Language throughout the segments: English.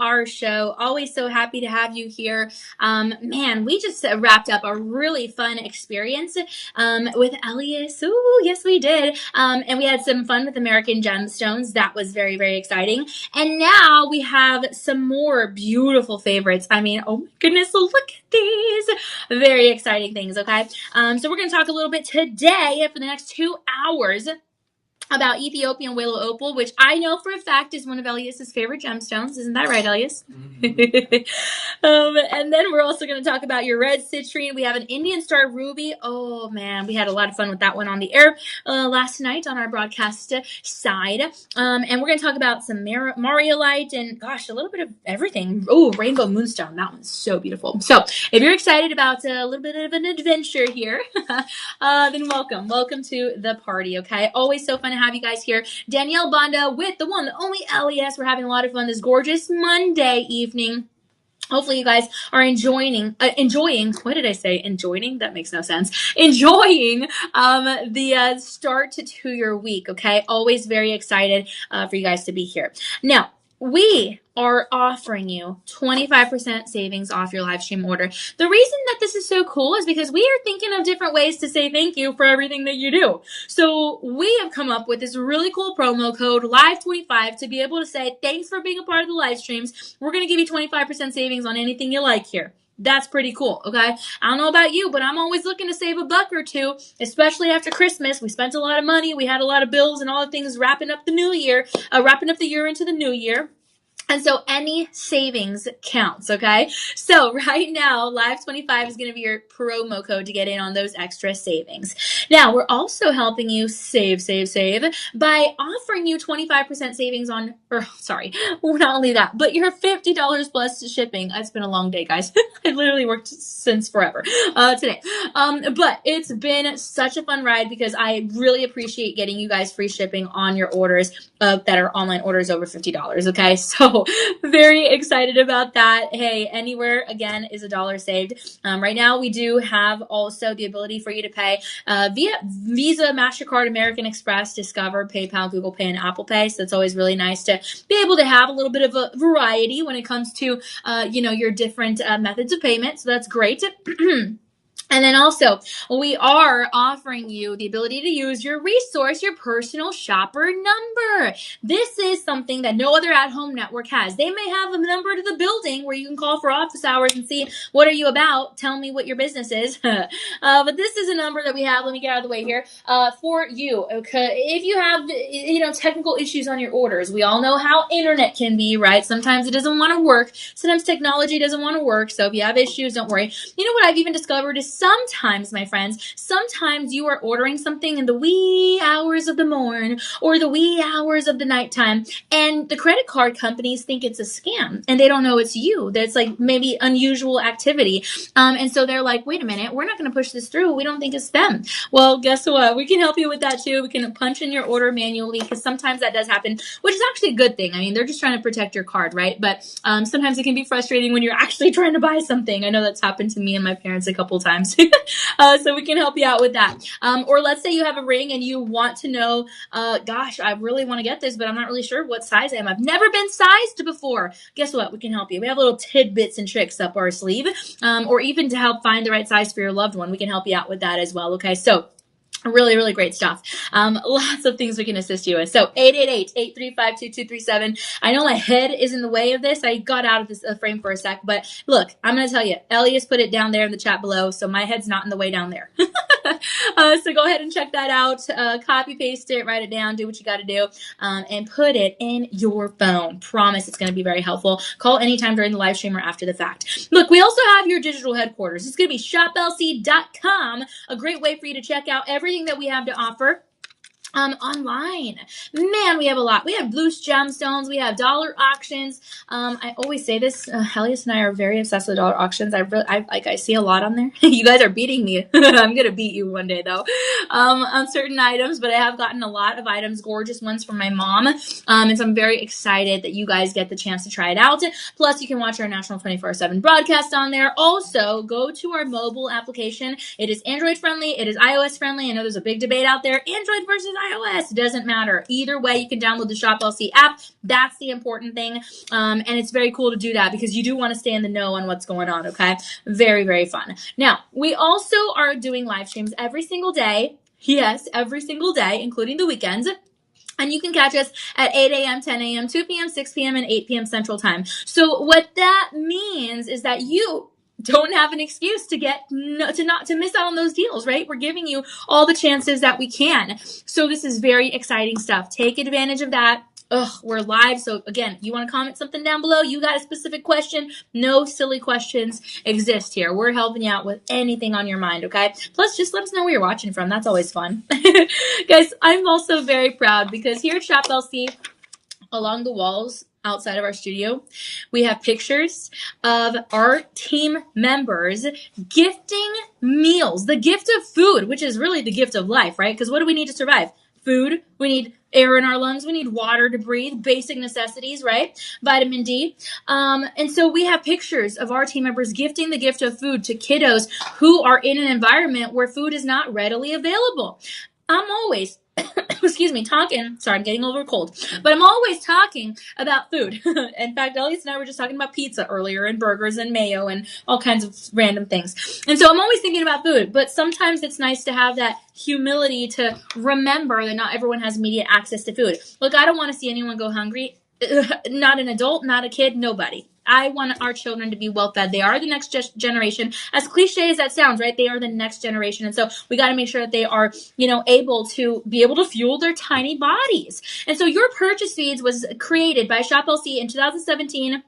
our show. Always so happy to have you here. Man, we just wrapped up a really fun experience with Elias. Ooh, yes, we did. And we had some fun with American Gemstones. That was very, very exciting. And now we have some more beautiful favorites. I mean, oh my goodness, look at these. Very exciting things, okay? So we're going to talk a little bit today for the next 2 hours about Ethiopian Willow Opal, which I know for a fact is one of Elias's favorite gemstones. Isn't that right, Elias? Mm-hmm. And then we're also going to talk about your red citrine. We have an Indian Star Ruby. Oh, man, we had a lot of fun with that one on the air last night on our broadcast side. And we're going to talk about some Mariolite and, gosh, a little bit of everything. Oh, Rainbow Moonstone. That one's so beautiful. So if you're excited about a little bit of an adventure here, then welcome. Welcome to the party, okay? Always so fun to have you guys here. Danielle, Banda with the one, the only Elias. We're having a lot of fun this gorgeous Monday evening. Hopefully you guys are enjoying, what did I say? Enjoying? That makes no sense. Enjoying the start to your week, okay? Always very excited for you guys to be here. Now, we are offering you 25% savings off your live stream order. The reason that this is so cool is because we are thinking of different ways to say thank you for everything that you do. So we have come up with this really cool promo code, LIVE25, to be able to say thanks for being a part of the live streams. We're going to give you 25% savings on anything you like here. That's pretty cool, okay? I don't know about you, but I'm always looking to save a buck or two, especially after Christmas. We spent a lot of money. We had a lot of bills and all the things wrapping up the year into the new year. And so any savings counts, okay? So right now, Live25 is going to be your promo code to get in on those extra savings. Now, we're also helping you save by offering you 25% savings on, not only that, but your $50 plus shipping. It's been a long day, guys. I literally worked since forever today. But it's been such a fun ride because I really appreciate getting you guys free shipping on your orders that are online orders over $50, okay? So very excited about that. Hey, anywhere, again, is $1 saved. Right now, we do have also the ability for you to pay via Visa, MasterCard, American Express, Discover, PayPal, Google Pay, and Apple Pay. So it's always really nice to be able to have a little bit of a variety when it comes to, your different methods of payment. So that's great. And then also, we are offering you the ability to use your resource, your personal shopper number. This is something that no other at-home network has. They may have a number to the building where you can call for office hours and see, what are you about? Tell me what your business is. But this is a number that we have. Let me get out of the way here for you. Okay, if you have, technical issues on your orders, we all know how internet can be, right? Sometimes it doesn't want to work. Sometimes technology doesn't want to work. So if you have issues, don't worry. You know what I've even discovered is sometimes, my friends, sometimes you are ordering something in the wee hours of the morn or the wee hours of the nighttime, and the credit card companies think it's a scam, and they don't know it's you. That's like maybe unusual activity. And so they're like, wait a minute, we're not going to push this through. We don't think it's them. Well, guess what? We can help you with that too. We can punch in your order manually because sometimes that does happen, which is actually a good thing. I mean, they're just trying to protect your card, right? But sometimes it can be frustrating when you're actually trying to buy something. I know that's happened to me and my parents a couple times. So we can help you out with that. Or let's say you have a ring and you want to know, gosh, I really want to get this, but I'm not really sure what size I am. I've never been sized before. Guess what? We can help you. We have little tidbits and tricks up our sleeve, or even to help find the right size for your loved one. We can help you out with that as well. Okay, so really, really great stuff. Lots of things we can assist you with. So 888-835-2237. I know my head is in the way of this. I got out of this frame for a sec, but look, I'm going to tell you, Elias put it down there in the chat below, so my head's not in the way down there. So go ahead and check that out. Copy, paste it, write it down, do what you got to do, and put it in your phone. Promise it's going to be very helpful. Call anytime during the live stream or after the fact. Look, we also have your digital headquarters. It's going to be shoplc.com, a great way for you to check out everything that we have to offer. Online. Man, we have a lot. We have loose gemstones. We have dollar auctions. I always say this. Elias and I are very obsessed with dollar auctions. I see a lot on there. You guys are beating me. I'm going to beat you one day though, on certain items, but I have gotten a lot of items, gorgeous ones from my mom. And so I'm very excited that you guys get the chance to try it out. Plus you can watch our national 24/7 broadcast on there. Also go to our mobile application. It is Android friendly. It is iOS friendly. I know there's a big debate out there. Android versus iOS. It doesn't matter. Either way, you can download the Shop LC app. That's the important thing. And it's very cool to do that because you do want to stay in the know on what's going on, okay? Very, very fun. Now, we also are doing live streams every single day. Yes, every single day, including the weekends. And you can catch us at 8 a.m., 10 a.m., 2 p.m., 6 p.m., and 8 p.m. Central Time. So what that means is that you don't have an excuse to miss out on those deals, right? We're giving you all the chances that we can. So this is very exciting stuff. Take advantage of that. We're live. So again, you want to comment something down below? You got a specific question? No silly questions exist here. We're helping you out with anything on your mind, okay? Plus, just let us know where you're watching from. That's always fun. Guys, I'm also very proud because here at Shop LC, along the walls outside of our studio, we have pictures of our team members gifting meals, the gift of food, which is really the gift of life, right? Because what do we need to survive? Food. We need air in our lungs. We need water to breathe, basic necessities, right? Vitamin D. And so we have pictures of our team members gifting the gift of food to kiddos who are in an environment where food is not readily available. I'm always excuse me, talking. Sorry, I'm getting a little cold. But I'm always talking about food. In fact, Elias and I were just talking about pizza earlier and burgers and mayo and all kinds of random things. And so I'm always thinking about food. But sometimes it's nice to have that humility to remember that not everyone has immediate access to food. Look, I don't want to see anyone go hungry. Not an adult, not a kid, nobody. I want our children to be well fed. They are the next generation. As cliche as that sounds, right? They are the next generation. And so we got to make sure that they are, able to fuel their tiny bodies. And so your purchase feeds was created by Shop LC in 2017.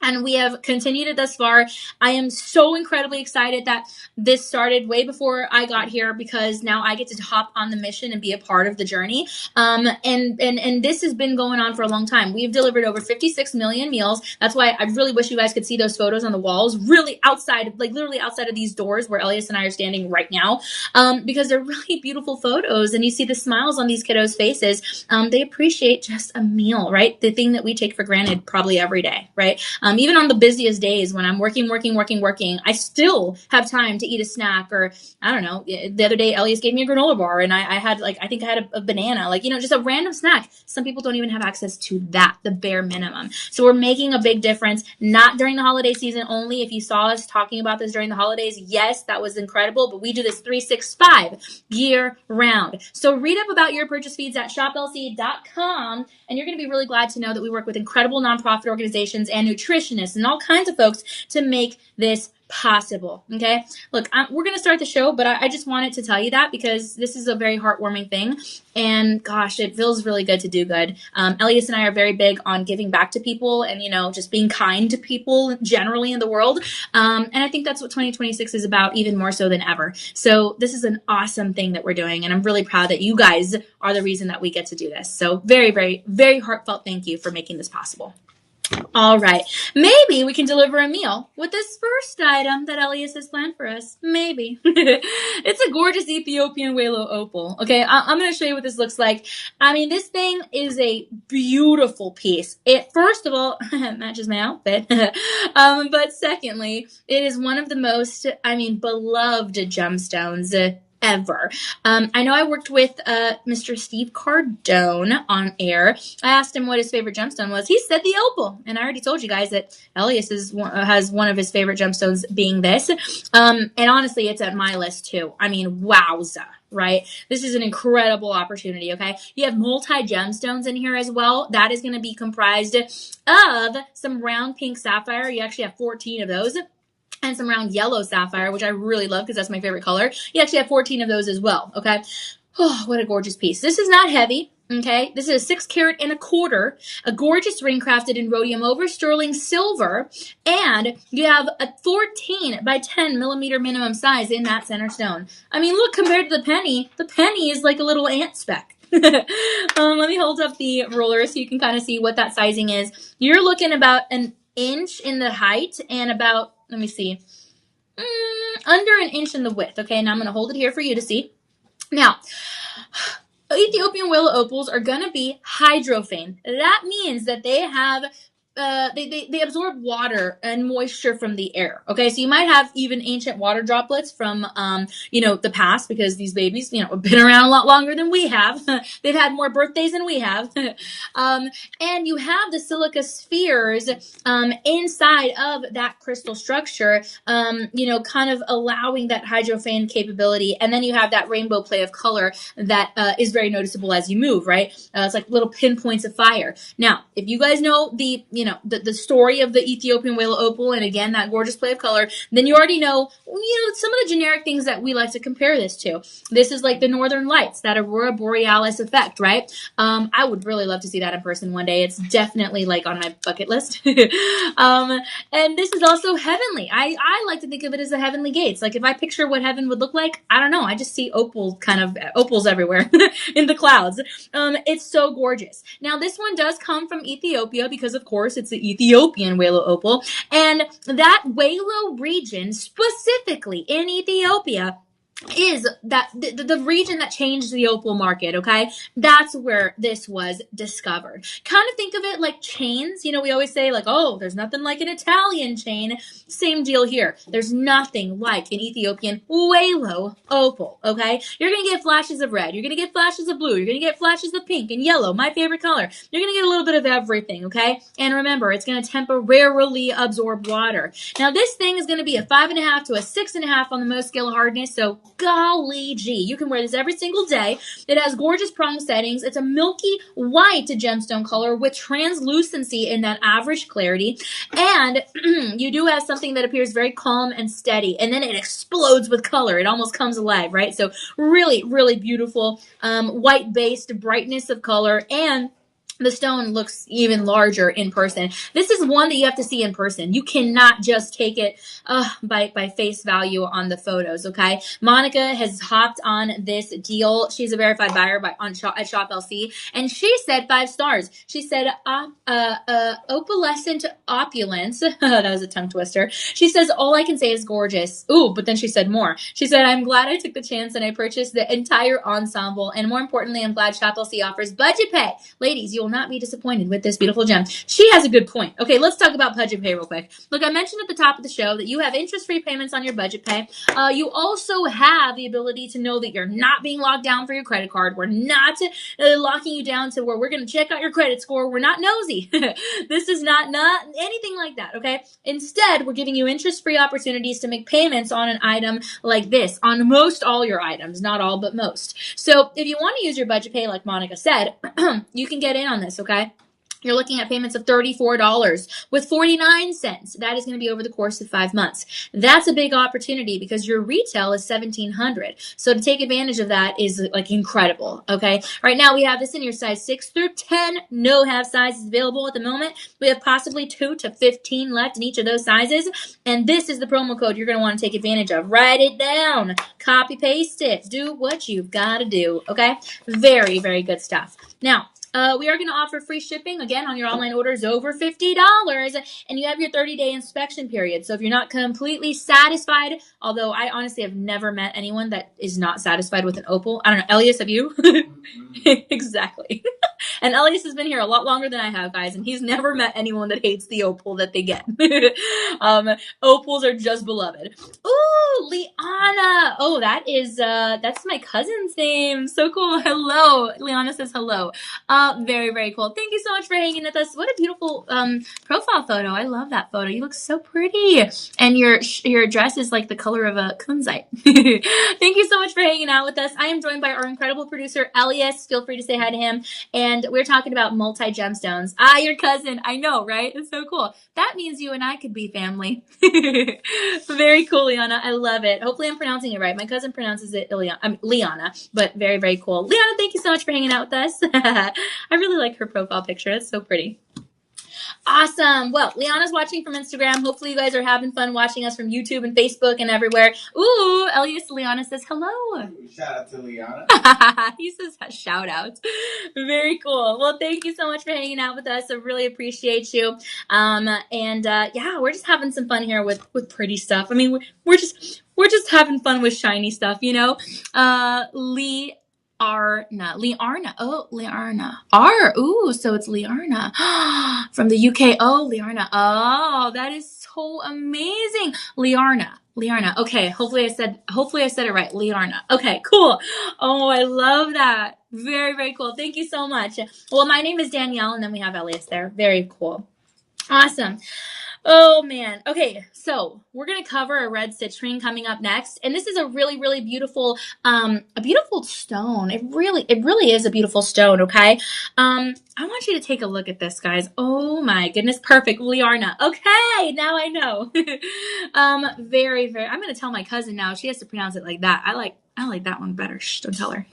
And we have continued it thus far. I am so incredibly excited that this started way before I got here because now I get to hop on the mission and be a part of the journey. And this has been going on for a long time. We've delivered over 56 million meals. That's why I really wish you guys could see those photos on the walls, really outside, like literally outside of these doors where Elias and I are standing right now, because they're really beautiful photos. And you see the smiles on these kiddos' faces. They appreciate just a meal, right? The thing that we take for granted probably every day, right? Even on the busiest days when I'm working, I still have time to eat a snack or, I don't know, the other day Elias gave me a granola bar and I had a banana, just a random snack. Some people don't even have access to that, the bare minimum. So we're making a big difference, not during the holiday season only. If you saw us talking about this during the holidays, yes, that was incredible, but we do this 365 year round. So read up about your purchase feeds at shoplc.com and you're going to be really glad to know that we work with incredible nonprofit organizations and nutritionists and all kinds of folks to make this possible. Okay. Look, we're going to start the show, but I just wanted to tell you that because this is a very heartwarming thing. And gosh, it feels really good to do good. Elias and I are very big on giving back to people and, just being kind to people generally in the world. And I think that's what 2026 is about even more so than ever. So this is an awesome thing that we're doing. And I'm really proud that you guys are the reason that we get to do this. So very, very, very heartfelt thank you for making this possible. All right. Maybe we can deliver a meal with this first item that Elias has planned for us. Maybe. It's a gorgeous Ethiopian Walo opal. Okay, I'm going to show you what this looks like. This thing is a beautiful piece. It, first of all, matches my outfit. But secondly, it is one of the most, beloved gemstones ever. I know I worked with Mr. Steve Cardone on air. I asked him what his favorite gemstone was. He said the opal. And I already told you guys that Elias has one of his favorite gemstones being this. And honestly, it's at my list too. Wowza. Right? This is an incredible opportunity, okay? You have multi-gemstones in here as well. That is going to be comprised of some round pink sapphire. You actually have 14 of those. And some round yellow sapphire, which I really love because that's my favorite color. You actually have 14 of those as well, okay? Oh, what a gorgeous piece. This is not heavy, okay? This is a 6.25 carat, a gorgeous ring crafted in rhodium over sterling silver, and you have a 14 by 10 millimeter minimum size in that center stone. Look, compared to the penny is like a little ant speck. Let me hold up the ruler so you can kind of see what that sizing is. You're looking about an inch in the height and about, let me see, under an inch in the width. Okay, now I'm going to hold it here for you to see. Now, Ethiopian Walo opals are going to be hydrophane. That means that they have they absorb water and moisture from the air. Okay, so you might have even ancient water droplets from the past, because these babies have been around a lot longer than we have. They've had more birthdays than we have. And you have the silica spheres inside of that crystal structure, kind of allowing that hydrophane capability. And then you have that rainbow play of color that is very noticeable as you move, right? It's like little pinpoints of fire. Now, if you guys know the story of the Ethiopian whale opal, and again, that gorgeous play of color, then you already know, some of the generic things that we like to compare this to. This is like the Northern Lights, that aurora borealis effect, right? I would really love to see that in person one day. It's definitely like on my bucket list. And this is also heavenly. I like to think of it as the heavenly gates. Like if I picture what heaven would look like, I don't know. I just see opals everywhere in the clouds. It's so gorgeous. Now this one does come from Ethiopia, because of course it's the Ethiopian whale opal, and that Walo region specifically in Ethiopia is that the region that changed the opal market. Okay, that's where this was discovered. Kind of think of it like chains. We always say like, oh, there's nothing like an Italian chain. Same deal here. There's nothing like an Ethiopian whale opal. Okay, you're gonna get flashes of red, you're gonna get flashes of blue, you're gonna get flashes of pink and yellow, my favorite color. You're gonna get a little bit of everything. Okay, and remember, it's gonna temporarily absorb water. Now this thing is gonna be a 5.5 to a 6.5 on the Mohs scale of hardness. So golly gee, you can wear this every single day. It has gorgeous prong settings. It's a milky white gemstone color with translucency in that average clarity. And you do have something that appears very calm and steady. And then it explodes with color. It almost comes alive, right? So really, really beautiful white-based brightness of color, and the stone looks even larger in person. This is one that you have to see in person. You cannot just take it by face value on the photos, okay? Monica has hopped on this deal. She's a verified buyer at Shop LC, and she said 5 stars. She said, opalescent opulence. That was a tongue twister. She says, all I can say is gorgeous. Ooh, but then she said more. She said, I'm glad I took the chance and I purchased the entire ensemble, and more importantly, I'm glad Shop LC offers budget pay. Ladies, you will not be disappointed with this beautiful gem. She has a good point. Okay, let's talk about budget pay real quick. Look, I mentioned at the top of the show that you have interest-free payments on your budget pay. You also have the ability to know that you're not being locked down for your credit card. We're not locking you down to where we're going to check out your credit score. We're not nosy. This is not anything like that, okay? Instead, we're giving you interest-free opportunities to make payments on an item like this, on most all your items, not all, but most. So if you want to use your budget pay, like Monica said, you can get in on this, okay? You're looking at payments of $34 with 49 cents. That is going to be over the course of 5 months. That's a big opportunity because your retail is $1,700. So to take advantage of that is like incredible. Okay. Right now we have this in your size 6 through 10. No half sizes available at the moment. We have possibly 2 to 15 left in each of those sizes. And this is the promo code you're going to want to take advantage of. Write it down. Copy paste it. Do what you've got to do. Okay. Very, very good stuff. Now, we are going to offer free shipping, again, on your online orders over $50, and you have your 30-day inspection period. So if you're not completely satisfied, although I honestly have never met anyone that is not satisfied with an opal. I don't know. Elias, have you? Exactly. And Elias has been here a lot longer than I have, guys, and he's never met anyone that hates the opal that they get. Opals are just beloved. Ooh, Liana. Oh, that's my cousin's name. So cool. Hello. Liana says hello. Very, very cool. Thank you so much for hanging with us. What a beautiful profile photo. I love that photo. You look so pretty. And your dress is like the color of a kunzite. Thank you so much for hanging out with us. I am joined by our incredible producer, Elias. Feel free to say hi to him. And we're talking about multi-gemstones. Your cousin. I know, right? It's so cool. That means you and I could be family. Very cool, Liana. I love it. Hopefully I'm pronouncing it right. My cousin pronounces it Liana, but very, very cool. Liana, thank you so much for hanging out with us. I really like her profile picture. It's so pretty. Awesome. Well, Liana's watching from Instagram. Hopefully you guys are having fun watching us from YouTube and Facebook and everywhere. Ooh, Elias Liana says hello. Shout out to Liana. He says shout out. Very cool. Well, thank you so much for hanging out with us. I really appreciate you. Yeah, we're just having some fun here with pretty stuff. I mean, we're just having fun with shiny stuff, you know. Liarna. Oh, Liarna. Ooh, so it's Liarna. From the UK. Oh, Liarna. Oh, that is so amazing. Liarna. Okay, hopefully I said it right. Liarna. Okay, cool. Oh, I love that. Very, very cool. Thank you so much. Well, my name is Danielle, and then we have Elias there. Very cool. Awesome. Oh man. Okay, so we're gonna cover a red citrine coming up next, and this is a really, really beautiful, a beautiful stone. It really is a beautiful stone. Okay, I want you to take a look at this, guys. Oh my goodness, perfect, Liarna. Okay, now I know. Very, very. I'm gonna tell my cousin now. She has to pronounce it like that. I like that one better. Shh, don't tell her.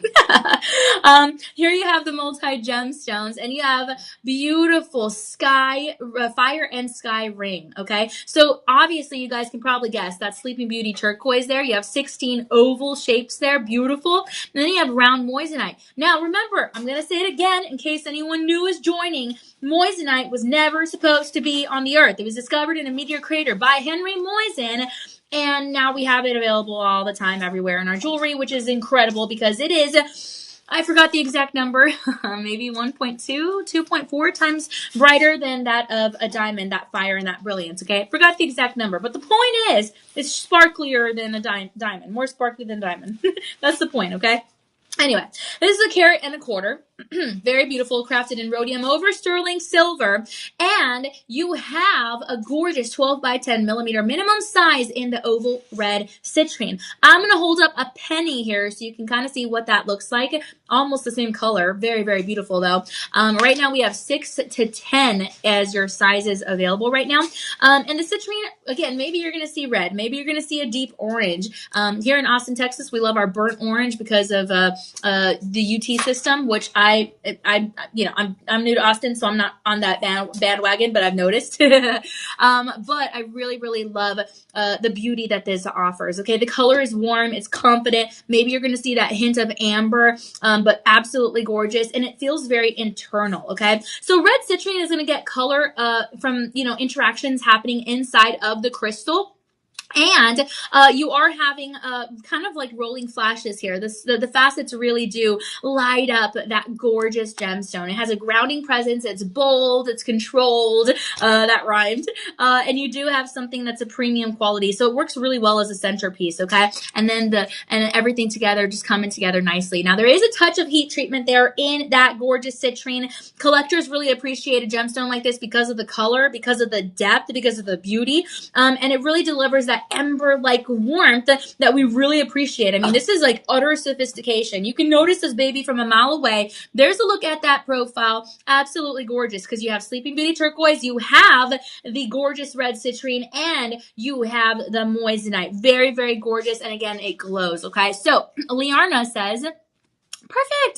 Here you have the multi gemstones, and you have beautiful sky, fire and sky ring. Okay, so obviously you guys can probably guess that Sleeping Beauty turquoise there. You have 16 oval shapes there, beautiful. And then you have round moissanite. Now remember, I'm gonna say it again in case anyone new is joining. Moissanite was never supposed to be on the earth. It was discovered in a meteor crater by Henry Moissan. And now we have it available all the time, everywhere in our jewelry, which is incredible because it is, I forgot the exact number, maybe 1.2, 2.4 times brighter than that of a diamond, that fire and that brilliance, okay? Forgot the exact number, but the point is, it's sparklier than a diamond, more sparkly than a diamond. That's the point, okay? Anyway, this is a carat and a quarter. Very beautiful, crafted in rhodium over sterling silver. And you have a gorgeous 12 by 10 millimeter minimum size in the oval red citrine. I'm going to hold up a penny here so you can kind of see what that looks like. Almost the same color. Very, very beautiful though. Right now we have 6 to 10 as your sizes available right now. And the citrine, again, maybe you're going to see red. Maybe you're going to see a deep orange. Here in Austin, Texas, we love our burnt orange because of the UT system, which I'm new to Austin, so I'm not on that bandwagon, but I've noticed. But I really, really love the beauty that this offers. Okay, the color is warm, it's confident. Maybe you're going to see that hint of amber, but absolutely gorgeous, and it feels very internal. Okay, so red citrine is going to get color from interactions happening inside of the crystal. And you are having kind of like rolling flashes here. The facets really do light up that gorgeous gemstone. It has a grounding presence. It's bold. It's controlled. That rhymed. And you do have something that's a premium quality. So it works really well as a centerpiece, okay? And then everything together just coming together nicely. Now there is a touch of heat treatment there in that gorgeous citrine. Collectors really appreciate a gemstone like this because of the color, because of the depth, because of the beauty. And it really delivers that ember-like warmth that we really appreciate. I mean, this is like utter sophistication. You can notice this baby from a mile away. There's a look at that profile. Absolutely gorgeous because you have Sleeping Beauty turquoise, you have the gorgeous red citrine, and you have the moissanite. Very, very gorgeous. And again, it glows. Okay, so Liarna says, perfect.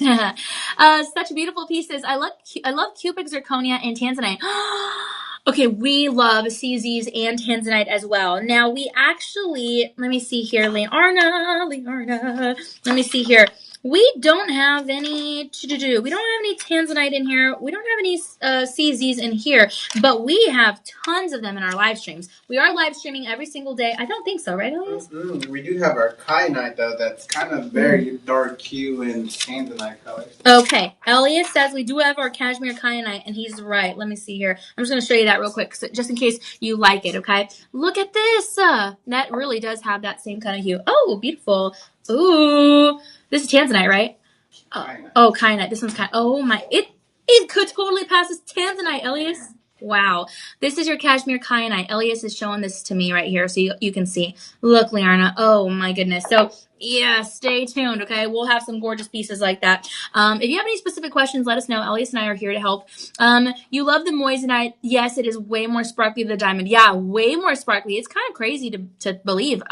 Such beautiful pieces. I love cubic zirconia and tanzanite. Okay, we love CZs and tanzanite as well. Now we actually, let me see here, Liarna. Let me see here. We don't have any, we don't have any tanzanite in here. We don't have any CZs in here, but we have tons of them in our live streams. We are live streaming every single day. I don't think so, right, Elias? We do have our kyanite, though, that's kind of very dark hue and tanzanite colors. Okay, Elias says we do have our cashmere kyanite, and he's right. Let me see here. I'm just going to show you that real quick, just in case you like it, okay? Look at this. That really does have that same kind of hue. Oh, beautiful. Ooh. This is tanzanite, right? Kyanite. This one's oh my, it could totally pass as tanzanite, Elias. Wow. This is your cashmere kyanite. Elias is showing this to me right here so you can see. Look, Liarna. Oh my goodness. So yeah, stay tuned, okay? We'll have some gorgeous pieces like that. If you have any specific questions, let us know. Elias and I are here to help. You love the moissanite. Yes, it is way more sparkly than the diamond. Yeah, way more sparkly. It's kind of crazy to believe.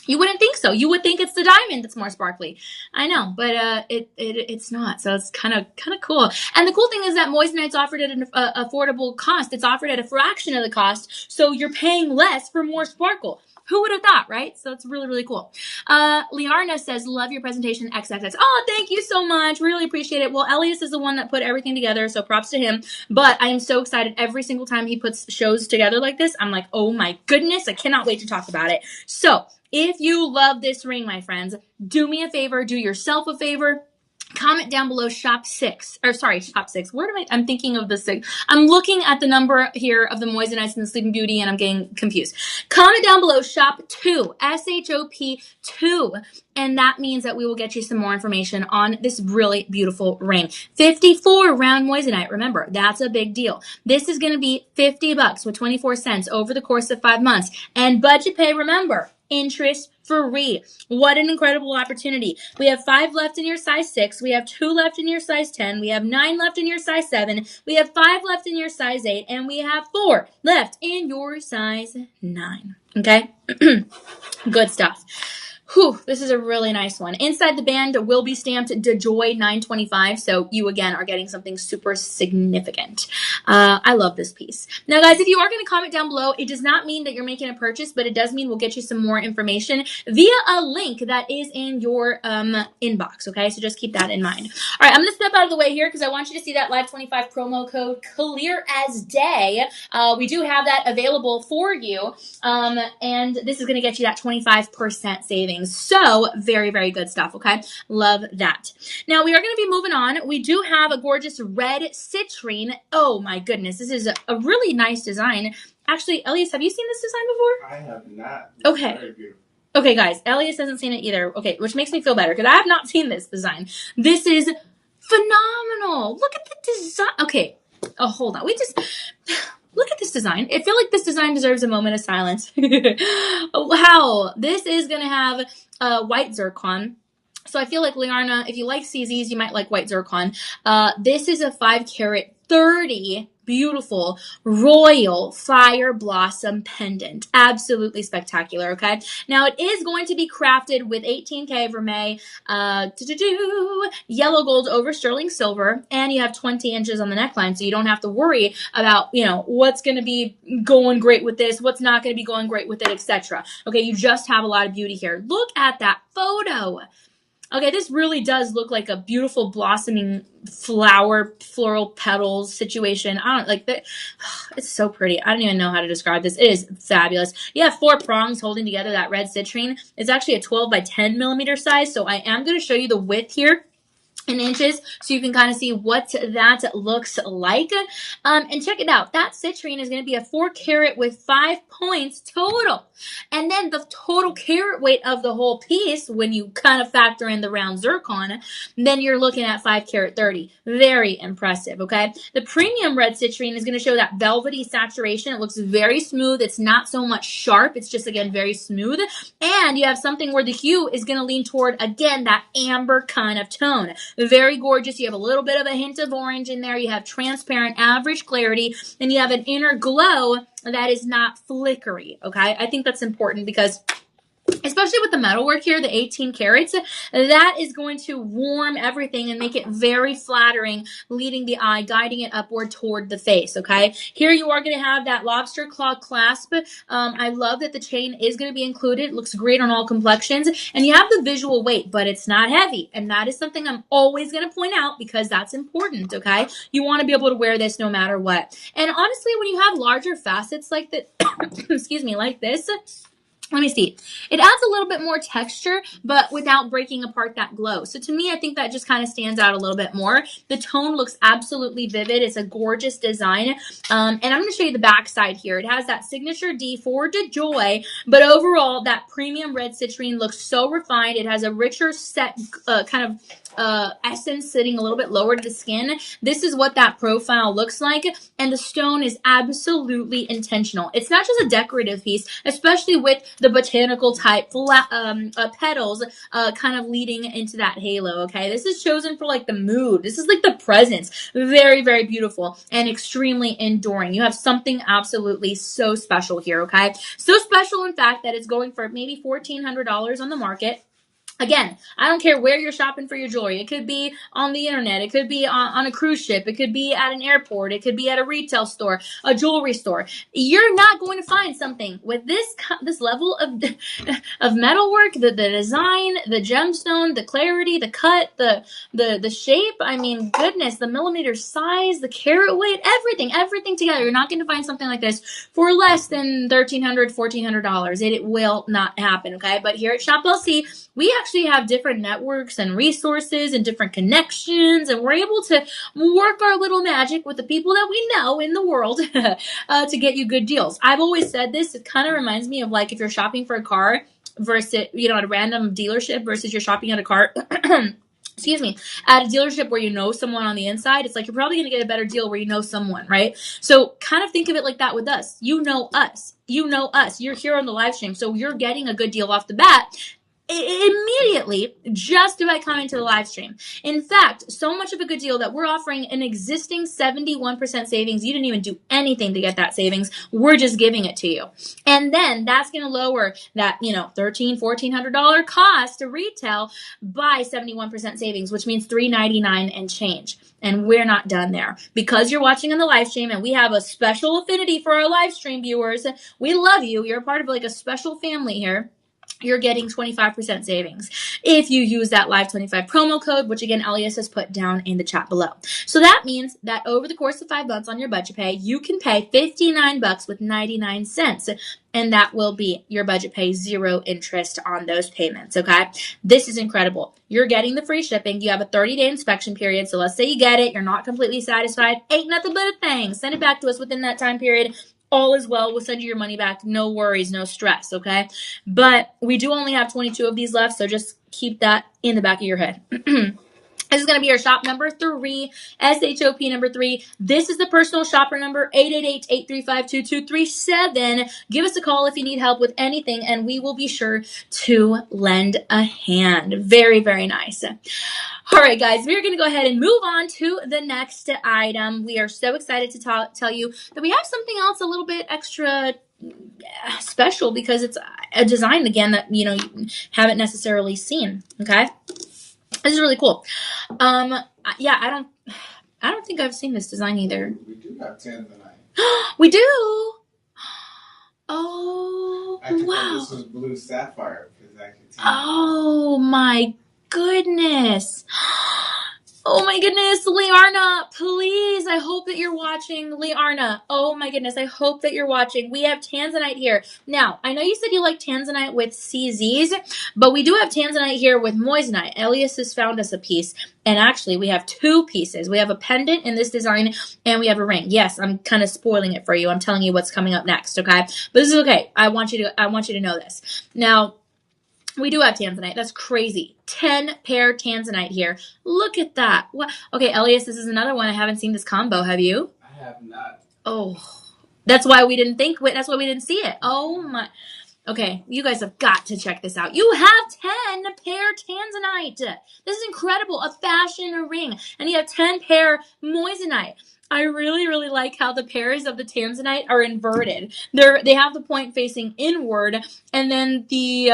You wouldn't think so. You would think it's the diamond that's more sparkly. I know, but it's not. So it's kind of cool. And the cool thing is that moissanite's offered at an affordable cost. It's offered at a fraction of the cost, so you're paying less for more sparkle. Who would have thought, right? So it's really, really cool. Liarna says, love your presentation, XXX. Oh, thank you so much. Really appreciate it. Well, Elias is the one that put everything together, so props to him. But I am so excited every single time he puts shows together like this. I'm like, oh my goodness, I cannot wait to talk about it. So if you love this ring, my friends, do me a favor, do yourself a favor. comment down below shop 6, or sorry, shop 6. Where am I? I'm thinking of the 6. I'm looking at the number here of the Moissanite and the Sleeping Beauty, and I'm getting confused. Comment down below shop 2, SHOP 2. And that means that we will get you some more information on this really beautiful ring. 54 round moissanite. Remember, that's a big deal. This is going to be $50 with 24 cents over the course of 5 months. And budget pay, remember, interest free. What an incredible opportunity. We have 5 left in your size 6. We have 2 left in your size 10. We have 9 left in your size 7. We have 5 left in your size 8. And we have 4 left in your size 9. Okay? Good stuff. Whew, this is a really nice one. Inside the band will be stamped DeJoy 925, so you again are getting something super significant. I love this piece. Now, guys, if you are going to comment down below, it does not mean that you're making a purchase, but it does mean we'll get you some more information via a link that is in your inbox, okay? So just keep that in mind. All right, I'm going to step out of the way here because I want you to see that Live 25 promo code clear as day. We do have that available for you, and this is going to get you that 25% savings. So very, very good stuff. Okay. Love that. Now we are going to be moving on. We do have a gorgeous red citrine. Oh my goodness. This is a really nice design. Actually, Elias, have you seen this design before? I have not. It's okay. Very beautiful. Okay, guys. Elias hasn't seen it either. Okay. Which makes me feel better because I have not seen this design. This is phenomenal. Look at the design. Okay. Oh, hold on. Look at this design. I feel like this design deserves a moment of silence. Wow. This is going to have white zircon. So I feel like, Liarna, if you like CZs, you might like white zircon. This is a 5 carat 30 beautiful royal fire blossom pendant. Absolutely spectacular, okay? Now, it is going to be crafted with 18K vermeil, yellow gold over sterling silver, and you have 20 inches on the neckline, so you don't have to worry about, what's going to be going great with this, what's not going to be going great with it, etc. Okay, you just have a lot of beauty here. Look at that photo. Okay, this really does look like a beautiful blossoming floral petals situation. I don't like that. It's so pretty. I don't even know how to describe this. It is fabulous. You have 4 prongs holding together that red citrine. It's actually a 12 by 10 millimeter size. So I am going to show you the width here in inches so you can kind of see what that looks like. And check it out. That citrine is going to be a 4 carat with 5 points total. And then the total carat weight of the whole piece, when you kind of factor in the round zircon, then you're looking at 5 carat 30. Very impressive, okay? The premium red citrine is going to show that velvety saturation. It looks very smooth. It's not so much sharp. It's just, again, very smooth. And you have something where the hue is going to lean toward, again, that amber kind of tone. Very gorgeous. You have a little bit of a hint of orange in there. You have transparent average clarity, and you have an inner glow that is not flickery, okay? I think that's important because especially with the metalwork here, the 18 carats, that is going to warm everything and make it very flattering, leading the eye, guiding it upward toward the face, okay? Here you are going to have that lobster claw clasp. I love that the chain is going to be included. It looks great on all complexions. And you have the visual weight, but it's not heavy. And that is something I'm always going to point out because that's important, okay? You want to be able to wear this no matter what. And honestly, when you have larger facets like that, excuse me, like this, let me see. It adds a little bit more texture, but without breaking apart that glow. So to me, I think that just kind of stands out a little bit more. The tone looks absolutely vivid. It's a gorgeous design. And I'm going to show you the back side here. It has that signature D for DeJoy, but overall, that premium red citrine looks so refined. It has a richer set kind of essence sitting a little bit lower to the skin. This is what that profile looks like, and the stone is absolutely intentional. It's not just a decorative piece, especially with the botanical type petals kind of leading into that halo, okay? This is chosen for like the mood. This is like the presence. Very, very beautiful and extremely enduring. You have something absolutely so special here, okay? So special, in fact, that it's going for maybe $1,400 on the market. Again, I don't care where you're shopping for your jewelry. It could be on the internet. It could be on a cruise ship. It could be at an airport. It could be at a retail store, a jewelry store. You're not going to find something with this level of metalwork, the design, the gemstone, the clarity, the cut, the shape. I mean, goodness, the millimeter size, the carat weight, everything together. You're not going to find something like this for less than $1,300, $1,400. It will not happen, okay? But here at Shop LC, we have actually have different networks and resources and different connections, and we're able to work our little magic with the people that we know in the world to get you good deals. I've always said this. It kind of reminds me of like if you're shopping for a car versus, you know, at a random dealership versus you're shopping at a car. Excuse me, at a dealership where you know someone on the inside, it's like you're probably going to get a better deal where you know someone, right? So kind of think of it like that with us. You know us. You know us. You're here on the live stream, so you're getting a good deal off the bat immediately just by coming to the live stream. In fact, so much of a good deal that we're offering an existing 71% savings. You didn't even do anything to get that savings. We're just giving it to you. And then that's going to lower that, you know, $1,300, $1,400 cost to retail by 71% savings, which means $399 and change. And we're not done there. Because you're watching on the live stream and we have a special affinity for our live stream viewers. We love you. You're a part of like a special family here. You're getting 25% savings if you use that Live25 promo code, which again, Elias has put down in the chat below. So that means that over the course of 5 months on your budget pay, you can pay $59 with 99 cents. And that will be your budget pay, 0 interest on those payments, okay? This is incredible. You're getting the free shipping. You have a 30-day inspection period. So let's say you get it. You're not completely satisfied. Ain't nothing but a thing. Send it back to us within that time period. All is well. We'll send you your money back. No worries, no stress, okay? But we do only have 22 of these left, so just keep that in the back of your head. This is going to be our shop number 3, SHOP number 3. This is the personal shopper number, 888-835-2237. Give us a call if you need help with anything, and we will be sure to lend a hand. Very, very nice. All right, guys, we're going to go ahead and move on to the next item. We are so excited to tell you that we have something else a little bit extra special because it's a design, again, that, you know, you haven't necessarily seen, okay? This is really cool. Yeah, I don't think I've seen this design either. We do have Tanzanite. We do. Oh, I just wow. thought this was blue sapphire because I could see. Oh my goodness. Oh my goodness, Liarna, please. I hope that you're watching, Liarna. Oh my goodness, I hope that you're watching. We have Tanzanite here. Now, I know you said you like Tanzanite with CZs, but we do have Tanzanite here with moissanite. Elias has found us a piece, and actually we have 2 pieces. We have a pendant in this design, and we have a ring. Yes, I'm kind of spoiling it for you. I'm telling you what's coming up next, okay? But this is okay. I want you to know this. Now, we do have Tanzanite. That's crazy. 10 pair Tanzanite here. Look at that. What? Okay, Elias, this is another one. I haven't seen this combo. Have you? I have not. Oh, that's why we didn't see it. Oh my. Okay, you guys have got to check this out. You have 10 pair Tanzanite. This is incredible. A fashion ring. And you have 10 pair moissanite. I really, really like how the pairs of the Tanzanite are inverted. They have the point facing inward, and then the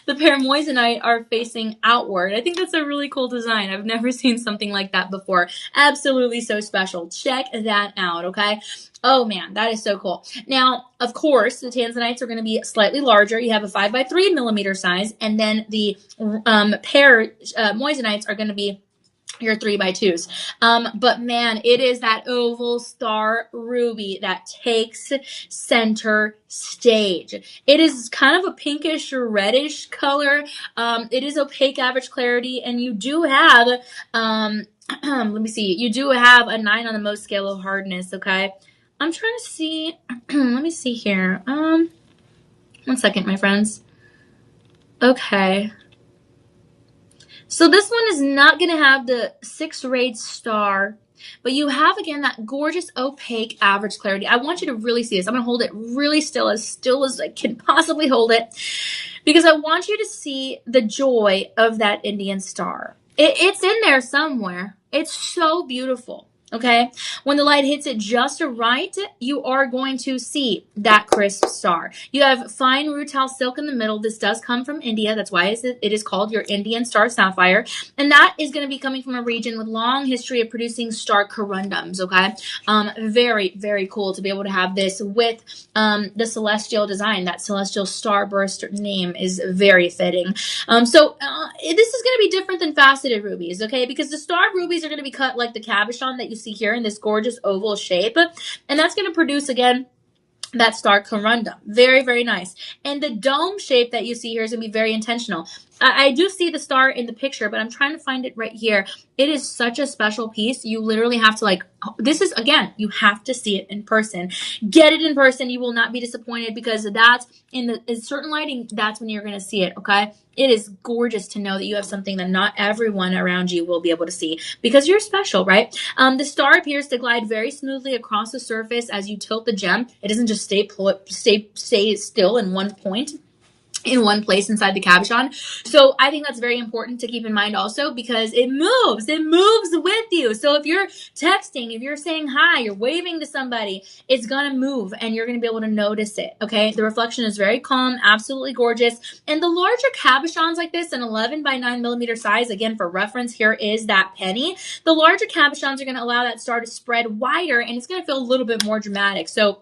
the pair moissanite are facing outward. I think that's a really cool design. I've never seen something like that before. Absolutely so special. Check that out, okay? Oh man, that is so cool. Now, of course, the Tanzanites are going to be slightly larger. You have a 5x3 millimeter size, and then the pair moissanites are going to be your 3x2s. But man, it is that oval star ruby that takes center stage. It is kind of a pinkish reddish color. It is opaque average clarity, and you do have, let me see, you do have a 9 on the Mohs scale of hardness, okay? I'm trying to see, let me see here. 1 second, my friends. Okay. So this one is not going to have the 6-rayed star, but you have, again, that gorgeous opaque average clarity. I want you to really see this. I'm going to hold it really still as I can possibly hold it, because I want you to see the joy of that Indian star. It's in there somewhere. It's so beautiful. Okay, when the light hits it just right, you are going to see that crisp star. You have fine rutile silk in the middle. This does come from India. That's why it is called your Indian star sapphire. And that is going to be coming from a region with long history of producing star corundums, okay? Very, very cool to be able to have this with the celestial design. That celestial starburst name is very fitting. This is going to be different than faceted rubies, okay? Because the star rubies are going to be cut like the cabochon that you see here in this gorgeous oval shape, and that's going to produce, again, that star corundum. Very, very nice. And the dome shape that you see here is going to be very intentional. I do see the star in the picture, but I'm trying to find it right here. It is such a special piece. You literally have to this is, again, you have to see it in person. Get it in person. You will not be disappointed, because that's in certain lighting, that's when you're going to see it. Okay. It is gorgeous to know that you have something that not everyone around you will be able to see, because you're special, right? The star appears to glide very smoothly across the surface as you tilt the gem. It doesn't just stay still in one point, in one place inside the cabochon. So I think that's very important to keep in mind also, because it moves with you. So if you're texting, if you're saying hi, you're waving to somebody, it's gonna move and you're gonna be able to notice it. Okay. The reflection is very calm, absolutely gorgeous. And the larger cabochons like this, an 11 by 9 millimeter size, again, for reference, here is that penny. The larger cabochons are going to allow that star to spread wider, and it's going to feel a little bit more dramatic. So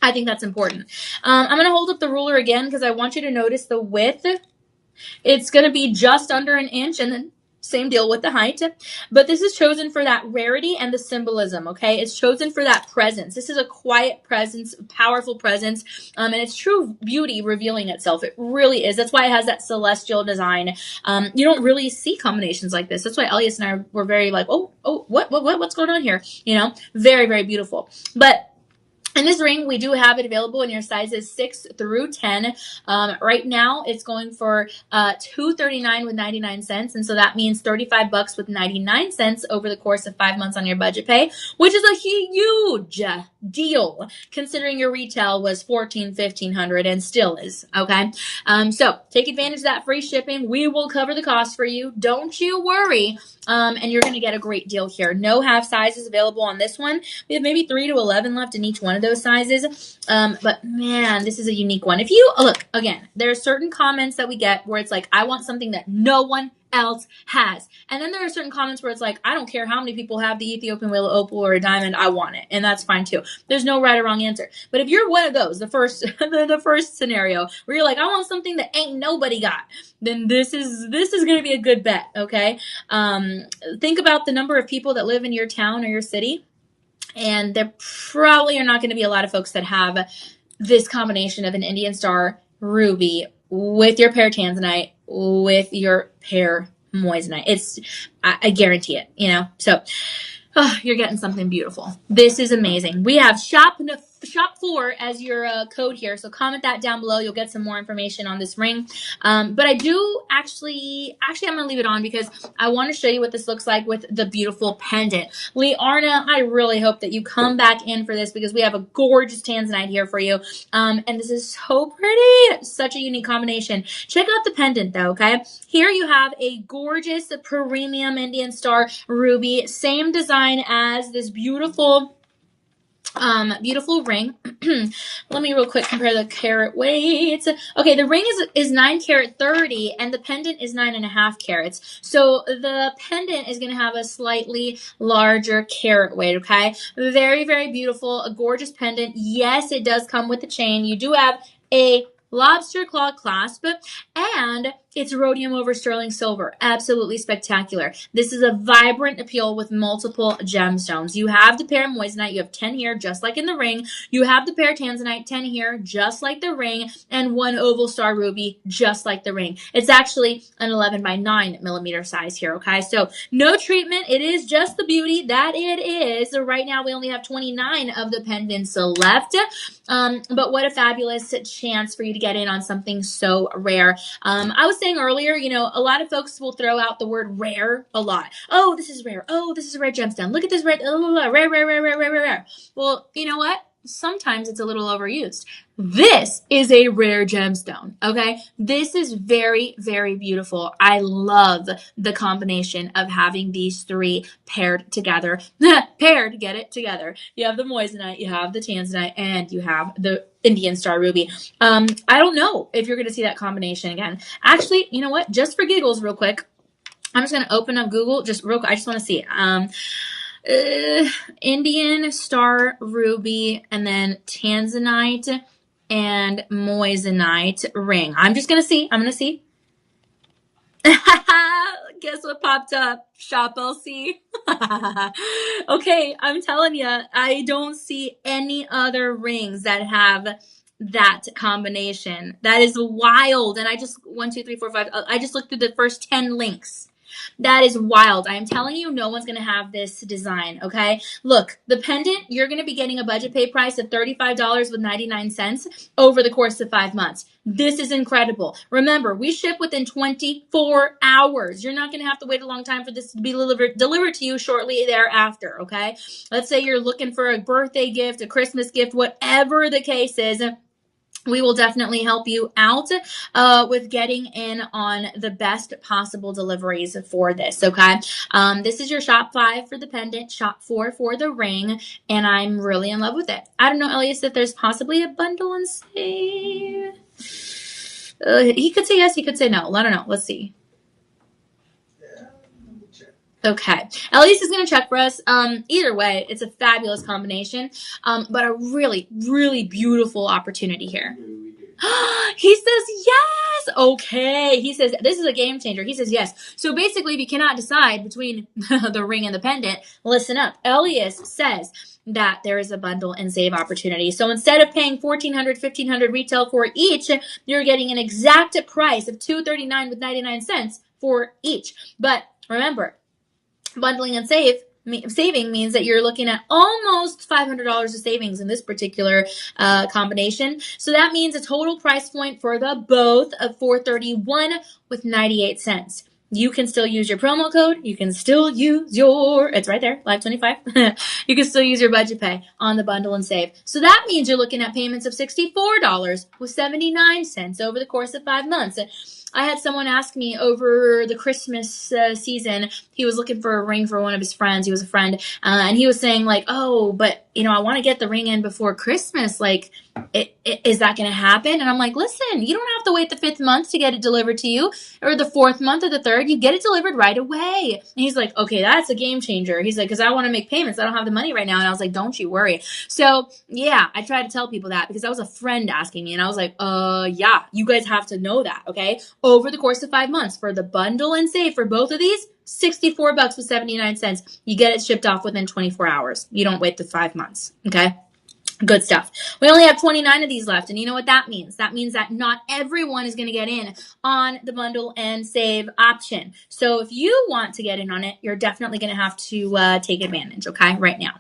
I think that's important. I'm going to hold up the ruler again, because I want you to notice the width. It's going to be just under an inch, and then same deal with the height. But this is chosen for that rarity and the symbolism, okay? It's chosen for that presence. This is a quiet presence, powerful presence, and it's true beauty revealing itself. It really is. That's why it has that celestial design. You don't really see combinations like this. That's why Elias and I were very like, what's going on here? You know, very, very beautiful. But in this ring, we do have it available in your sizes 6 through 10. Right now, it's going for $239 with 99 cents, and so that means $35 with 99 cents over the course of 5 months on your budget pay, which is a huge deal considering your retail was $1,400-$1,500 and still is. Okay, so take advantage of that free shipping. We will cover the cost for you. Don't you worry. And you're going to get a great deal here. No half sizes available on this one. We have maybe 3 to 11 left in each one of those sizes. But man, this is a unique one. If you look, again, there are certain comments that we get where it's like, I want something that no one else has. And then there are certain comments where it's like, I don't care how many people have the Ethiopian whale opal or a diamond, I want it. And that's fine too. There's no right or wrong answer. But if you're one of those, the first the first scenario where you're like, I want something that ain't nobody got, then this is going to be a good bet. Okay. Think about the number of people that live in your town or your city, and there probably are not going to be a lot of folks that have this combination of an Indian star ruby with your pear tanzanite with your pear moissanite. I guarantee it, you know. So you're getting something beautiful. This is amazing. We have shop 4 as your code here, so comment that down below. You'll get some more information on this ring. But I do actually I'm gonna leave it on because I want to show you what this looks like with the beautiful pendant. Liarna, I really hope that you come back in for this, because we have a gorgeous tanzanite here for you. And this is so pretty. Such a unique combination. Check out the pendant though, okay? Here you have a gorgeous premium Indian star ruby, same design as this beautiful ring. Let me real quick compare the carat weights. Okay, the ring is 9 carat 30, and the pendant is 9.5 carats. So the pendant is going to have a slightly larger carat weight. Okay, very, very beautiful, a gorgeous pendant. Yes, it does come with a chain. You do have a lobster claw clasp, and it's rhodium over sterling silver. Absolutely spectacular. This is a vibrant appeal with multiple gemstones. You have the pear moissanite. You have 10 here, just like in the ring. You have the pear tanzanite, 10 here, just like the ring, and 1 oval star ruby, just like the ring. It's actually an 11 by 9 millimeter size here, okay? So no treatment. It is just the beauty that it is. So right now we only have 29 of the pendants left. But what a fabulous chance for you to get in on something so rare. I was saying earlier, you know, a lot of folks will throw out the word rare a lot. Oh, this is rare. Oh, this is a rare gemstone. Look at this rare, rare. Well, you know what? Sometimes it's a little overused. This is a rare gemstone, okay? This is very, very beautiful. I love the combination of having these 3 paired together. Paired, get it together. You have the moissanite, you have the tanzanite, and you have the Indian star ruby. I don't know if you're going to see that combination again. Actually, you know what? Just for giggles real quick, I'm just going to open up Google just real quick. I just want to see it. Indian star ruby, and then tanzanite and moissanite ring. I'm just going to see. I'm going to see. Guess what popped up? Shop LC. Okay, I'm telling you, I don't see any other rings that have that combination. That is wild. And I just, 1, 2, 3, 4, 5, I just looked through the first 10 links. That is wild. I am telling you, no one's going to have this design, okay? Look, the pendant, you're going to be getting a budget pay price of $35.99 over the course of 5 months. This is incredible. Remember, we ship within 24 hours. You're not going to have to wait a long time for this to be delivered to you shortly thereafter, okay? Let's say you're looking for a birthday gift, a Christmas gift, whatever the case is. We will definitely help you out with getting in on the best possible deliveries for this, okay? This is your shop 5 for the pendant, shop 4 for the ring, and I'm really in love with it. I don't know, Elias, if there's possibly a bundle and save. He could say yes, he could say no. I don't know. Let's see. Okay. Elias is going to check for us. Either way, it's a fabulous combination, but a really, really beautiful opportunity here. He says yes. Okay. He says this is a game changer. He says yes. So basically, if you cannot decide between the ring and the pendant, listen up. Elias says that there is a bundle and save opportunity. So instead of paying $1,400, $1,500 retail for each, you're getting an exact price of $239 with 99 cents for each. But remember, bundling and saving means that you're looking at almost $500 of savings in this particular combination. So that means a total price point for the both of $431 with 98 cents. You can still use your promo code. You can still use it's right there, Live25. You can still use your budget pay on the bundle and save. So that means you're looking at payments of $64 with 79 cents over the course of 5 months. I had someone ask me over the Christmas season, he was looking for a ring for one of his friends. He was a friend. And he was saying like, oh, but I want to get the ring in before Christmas. Like, is that going to happen? And I'm like, listen, you don't have to wait the 5th month to get it delivered to you, or the 4th month or the 3rd. You get it delivered right away. And he's like, okay, that's a game changer. He's like, because I want to make payments. I don't have the money right now. And I was like, don't you worry. So yeah, I try to tell people that because that was a friend asking me, and I was like, yeah, you guys have to know that, okay? Over the course of 5 months for the bundle and save for both of these, $64 with 79 cents. You get it shipped off within 24 hours. You don't wait the 5 months, okay? Good stuff. We only have 29 of these left, and you know what that means? That means that not everyone is going to get in on the bundle and save option. So if you want to get in on it, you're definitely going to have to take advantage, okay, right now.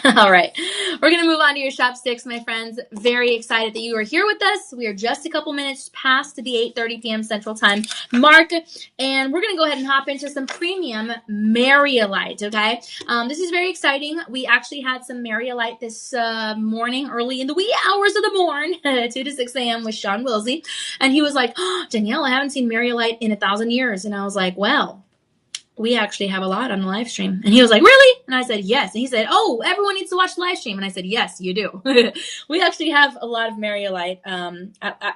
All right, we're going to move on to your shop 6, my friends. Very excited that you are here with us. We are just a couple minutes past the 8:30 p.m. Central Time mark, and we're going to go ahead and hop into some premium Mariolite, okay? This is very exciting. We actually had some Mariolite this morning, early in the wee hours of the morn, 2 to 6 a.m. with Sean Wilsey, and he was like, oh, Danielle, I haven't seen Mariolite in 1,000 years, and I was like, well, we actually have a lot on the live stream. And he was like, really? And I said, yes. And he said, oh, everyone needs to watch the live stream. And I said, yes, you do. We actually have a lot of Mariolite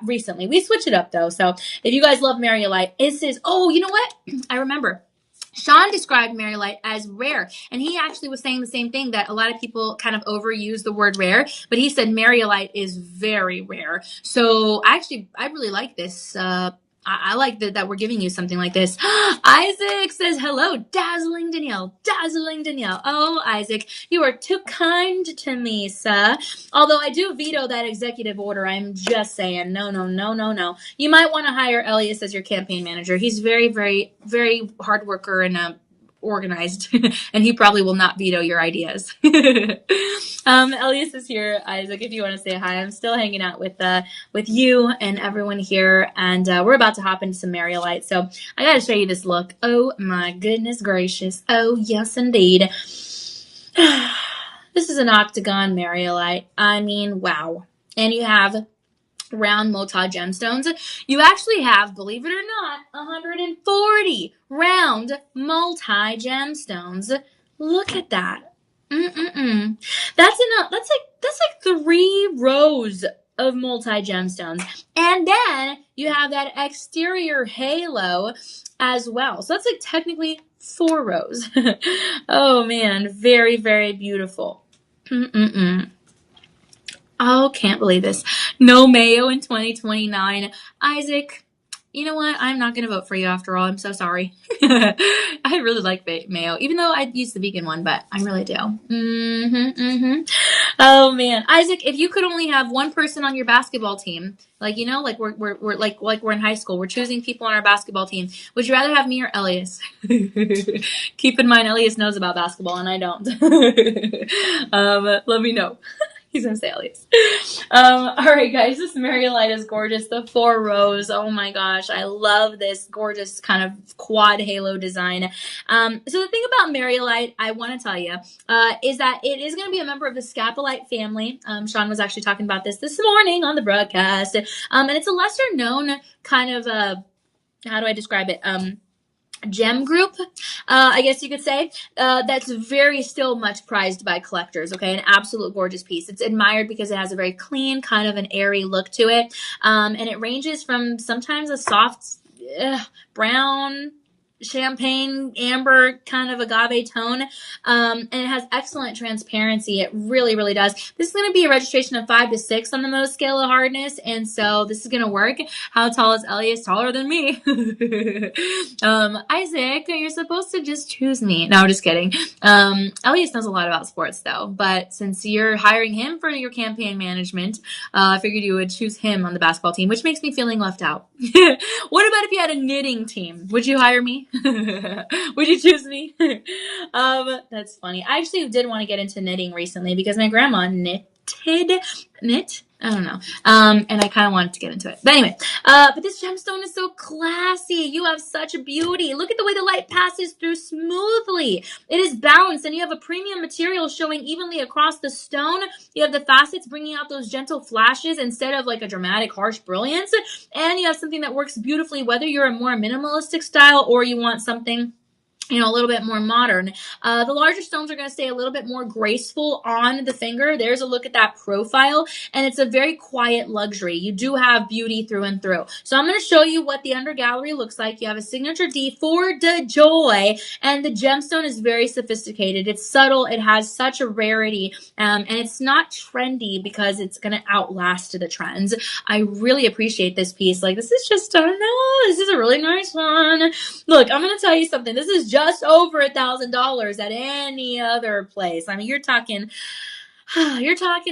recently. We switch it up, though. So if you guys love Mariolite, it says, oh, you know what? I remember. Sean described Mariolite as rare, and he actually was saying the same thing, that a lot of people kind of overuse the word rare, but he said Mariolite is very rare. So I really like this. I like that we're giving you something like this. Isaac says, hello, dazzling Danielle, dazzling Danielle. Oh, Isaac, you are too kind to me, sir. Although I do veto that executive order. I'm just saying, no. You might want to hire Elias as your campaign manager. He's very, very, very hard worker and organized, and he probably will not veto your ideas. Elias is here, Isaac, if you want to say hi. I'm still hanging out with you and everyone here, and we're about to hop into some Mariolite. So I got to show you this look. Oh my goodness gracious. Oh yes, indeed. This is an octagon Mariolite. I mean, wow. And you have round multi gemstones. You actually have, believe it or not, 140 round multi gemstones. Look at that. That's enough. That's like 3 rows of multi gemstones, and then you have that exterior halo as well. So that's like technically 4 rows. Oh man, very, very beautiful. Oh, can't believe this. No mayo in 2029. Isaac, You know what? I'm not going to vote for you after all. I'm so sorry. I really like mayo, even though I use the vegan one, but I really do. Oh man, Isaac, if you could only have one person on your basketball team, like like we're like we're in high school, we're choosing people on our basketball team. Would you rather have me or Elias? Keep in mind, Elias knows about basketball and I don't. Let me know. He's gonna say Elias. All right, guys, this Mary Light is gorgeous. The 4 rows. Oh my gosh, I love this gorgeous kind of quad halo design. So the thing about Mary Light, I want to tell you, is that it is going to be a member of the Scapolite family. Sean was actually talking about this morning on the broadcast, and it's a lesser known kind of how do I describe it? Gem group, I guess you could say, that's very still much prized by collectors. Okay, an absolute gorgeous piece. It's admired because it has a very clean, kind of an airy look to it, and it ranges from sometimes a soft brown, champagne, amber kind of agave tone, and it has excellent transparency. It really, really does. This is going to be a registration of 5 to 6 on the Mohs scale of hardness, and so this is going to work. How tall is Elias? Taller than me. Isaac, you're supposed to just choose me. No, just kidding. Elias knows a lot about sports though, but since you're hiring him for your campaign management, I figured you would choose him on the basketball team, which makes me feeling left out. What about if you had a knitting team? Would you hire me? Would you choose me? That's funny. I actually did want to get into knitting recently because my grandma knit. I don't know. And I kind of wanted to get into it. But anyway, but this gemstone is so classy. You have such beauty. Look at the way the light passes through smoothly. It is balanced, and you have a premium material showing evenly across the stone. You have the facets bringing out those gentle flashes instead of like a dramatic, harsh brilliance. And you have something that works beautifully, whether you're a more minimalistic style or you want something a little bit more modern. The larger stones are going to stay a little bit more graceful on the finger. There's a look at that profile, and it's a very quiet luxury. You do have beauty through and through. So I'm going to show you what the under gallery looks like. You have a signature D for de joy, and the gemstone is very sophisticated. It's subtle. It has such a rarity, and it's not trendy because it's going to outlast the trends. I really appreciate this piece. Like, this is just, I don't know, this is a really nice one. Look, I'm going to tell you something. This is just over $1,000 at any other place. I mean, you're talking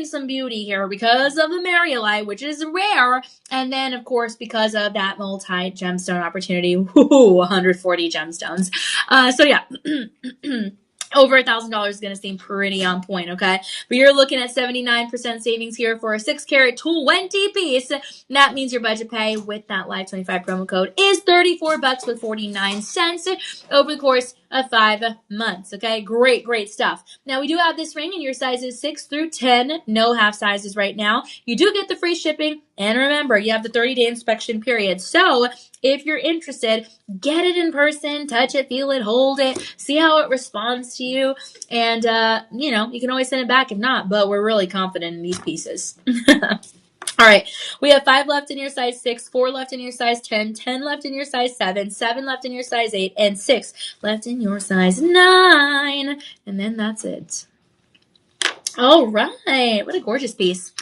some beauty here because of the Mariolite, which is rare. And then, of course, because of that multi-gemstone opportunity, 140 gemstones. So yeah. Over $1,000 is going to seem pretty on point, okay? But you're looking at 79% savings here for a 6 carat 20 piece. That means your budget pay with that Live 25 promo code is $34 with 49 cents over the course of 5 months, okay? Great, great stuff. Now, we do have this ring in your sizes 6 through 10. No half sizes right now. You do get the free shipping. And remember, you have the 30-day inspection period. So if you're interested, get it in person, touch it, feel it, hold it, see how it responds to you. And, you can always send it back if not, but we're really confident in these pieces. All right, we have 5 left in your size 6, 4 left in your size 10, 10 left in your size 7, 7 left in your size 8, and 6 left in your size 9. And then that's it. All right, what a gorgeous piece.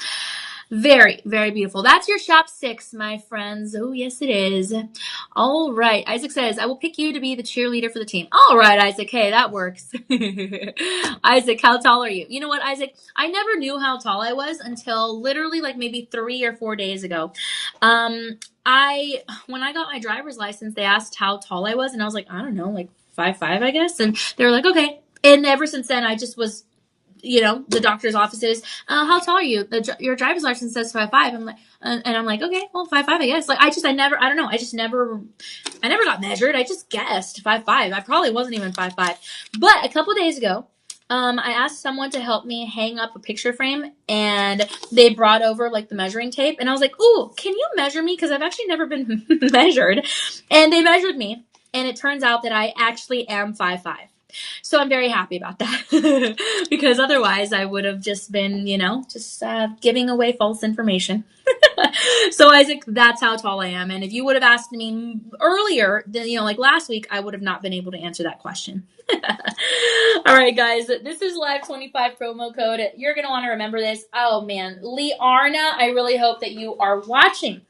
Very, very beautiful. That's your shop 6, my friends. Oh, yes, it is. All right. Isaac says, I will pick you to be the cheerleader for the team. All right, Isaac. Hey, that works. Isaac, how tall are you? You know what, Isaac? I never knew how tall I was until literally like maybe 3 or 4 days ago. When I got my driver's license, they asked how tall I was, and I was like, I don't know, like 5'5", I guess. And they were like, okay. And ever since then, I just was the doctor's offices, how tall are you? Your driver's license says 5'5". I'm like, and I'm like, okay, well, 5'5", I guess. Like, I never got measured. I just guessed 5'5". I probably wasn't even 5'5". But a couple days ago, I asked someone to help me hang up a picture frame, and they brought over like the measuring tape, and I was like, ooh, can you measure me? Because I've actually never been measured. And they measured me, and it turns out that I actually am 5'5". So I'm very happy about that because otherwise I would have just been, giving away false information. So Isaac, that's how tall I am. And if you would have asked me earlier, then, like last week, I would have not been able to answer that question. All right, guys, this is Live 25 promo code. You're going to want to remember this. Oh man, Liarna, I really hope that you are watching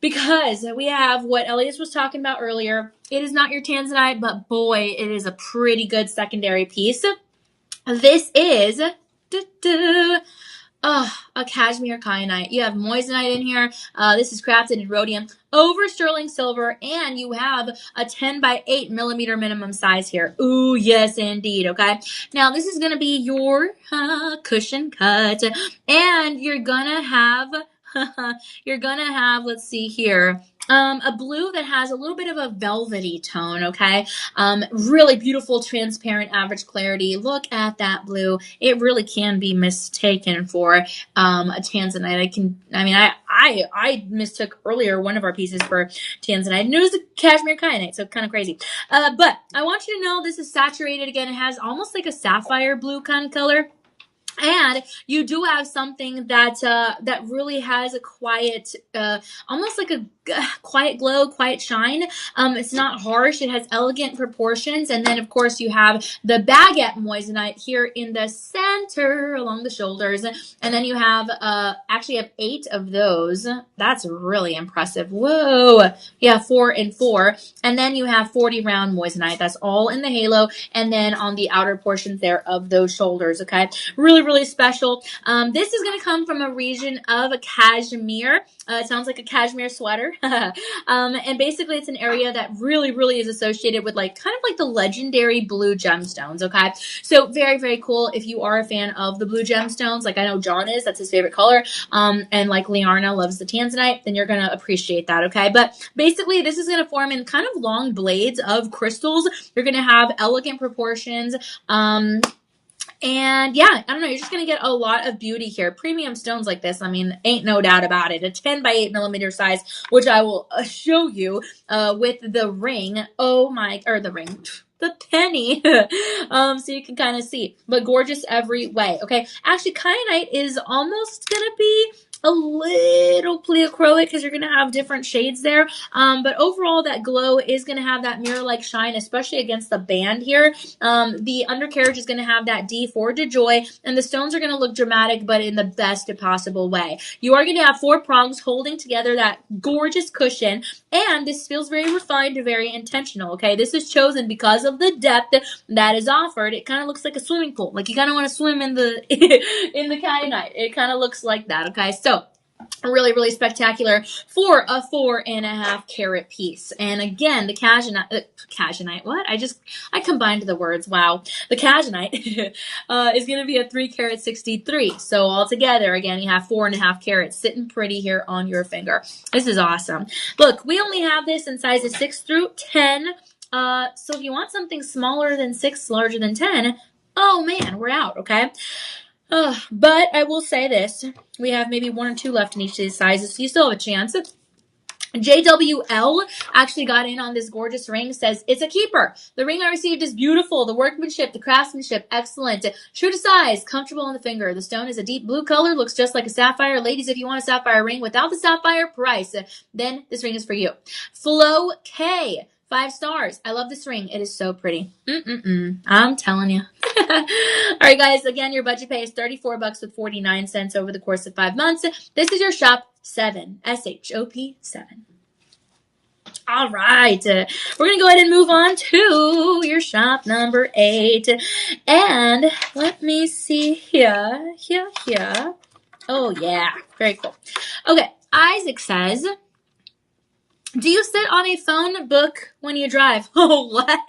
because we have what Elias was talking about earlier. It is not your tanzanite, but boy, it is a pretty good secondary piece. This is a cashmere kyanite. You have moissanite in here. This is crafted in rhodium over sterling silver, and you have a 10 by 8 millimeter minimum size here. Ooh, yes, indeed. Okay. Now, this is going to be your cushion cut, and you're going to have, let's see here, a blue that has a little bit of a velvety tone, okay? Really beautiful, transparent, average clarity. Look at that blue. It really can be mistaken for a tanzanite. I mistook earlier one of our pieces for tanzanite, and it was a cashmere kyanite, so kind of crazy. But I want you to know this is saturated again. It has almost like a sapphire blue kind of color. And you do have something that that really has a quiet, almost like a quiet glow, quiet shine. It's not harsh. It has elegant proportions. And then, of course, you have the baguette moissanite here in the center along the shoulders. And then you have, actually have 8 of those. That's really impressive. Whoa. Yeah, 4 and 4. And then you have 40 round moissanite. That's all in the halo. And then on the outer portions there of those shoulders. Okay. Really special. This is going to come from a region of a cashmere. It sounds like a cashmere sweater. And basically it's an area that really is associated with like kind of like the legendary blue gemstones. Okay. So very cool. If you are a fan of the blue gemstones, like I know John is, that's his favorite color. And like Liarna loves the tanzanite, then you're going to appreciate that. Okay. But basically this is going to form in kind of long blades of crystals. You're going to have elegant proportions. And yeah, I don't know, you're just going to get a lot of beauty here. Premium stones like this, I mean, ain't no doubt about it. A 10 by 8 millimeter size, which I will show you with the ring. The penny. So you can kind of see. But gorgeous every way, okay? Actually, kyanite is almost going to be a little pleochroic because you're going to have different shades there. But overall, that glow is going to have that mirror-like shine, especially against the band here. The undercarriage is going to have that D4 de joy, and the stones are going to look dramatic, but in the best possible way. You are going to have 4 prongs holding together that gorgeous cushion, and this feels very refined, very intentional, okay? This is chosen because of the depth that is offered. It kind of looks like a swimming pool. Like you kind of want to swim in the in the kyanite. It kind of looks like that, okay? So really spectacular for a 4.5 carat piece. And again, the cassionite, what? I combined the words. Wow. The cassionite is going to be a 3 carat 63. So altogether, again, you have 4.5 carats sitting pretty here on your finger. This is awesome. Look, we only have this in sizes 6 through 10. So if you want something smaller than 6, larger than 10, oh man, we're out, okay? But I will say this. We have maybe 1 or 2 left in each of these sizes, so you still have a chance. JWL actually got in on this gorgeous ring, says, it's a keeper. The ring I received is beautiful. The workmanship, the craftsmanship, excellent. True to size, comfortable on the finger. The stone is a deep blue color, looks just like a sapphire. Ladies, if you want a sapphire ring without the sapphire price, then this ring is for you. Flo K. 5 stars. I love this ring. It is so pretty. I'm telling you. All right, guys. Again, your budget pay is $34 with 49 cents over the course of 5 months. This is your shop 7. SHOP 7. All right. We're going to go ahead and move on to your shop number 8. And let me see here. Oh, yeah. Very cool. Okay. Isaac says, do you sit on a phone book when you drive? Oh, what?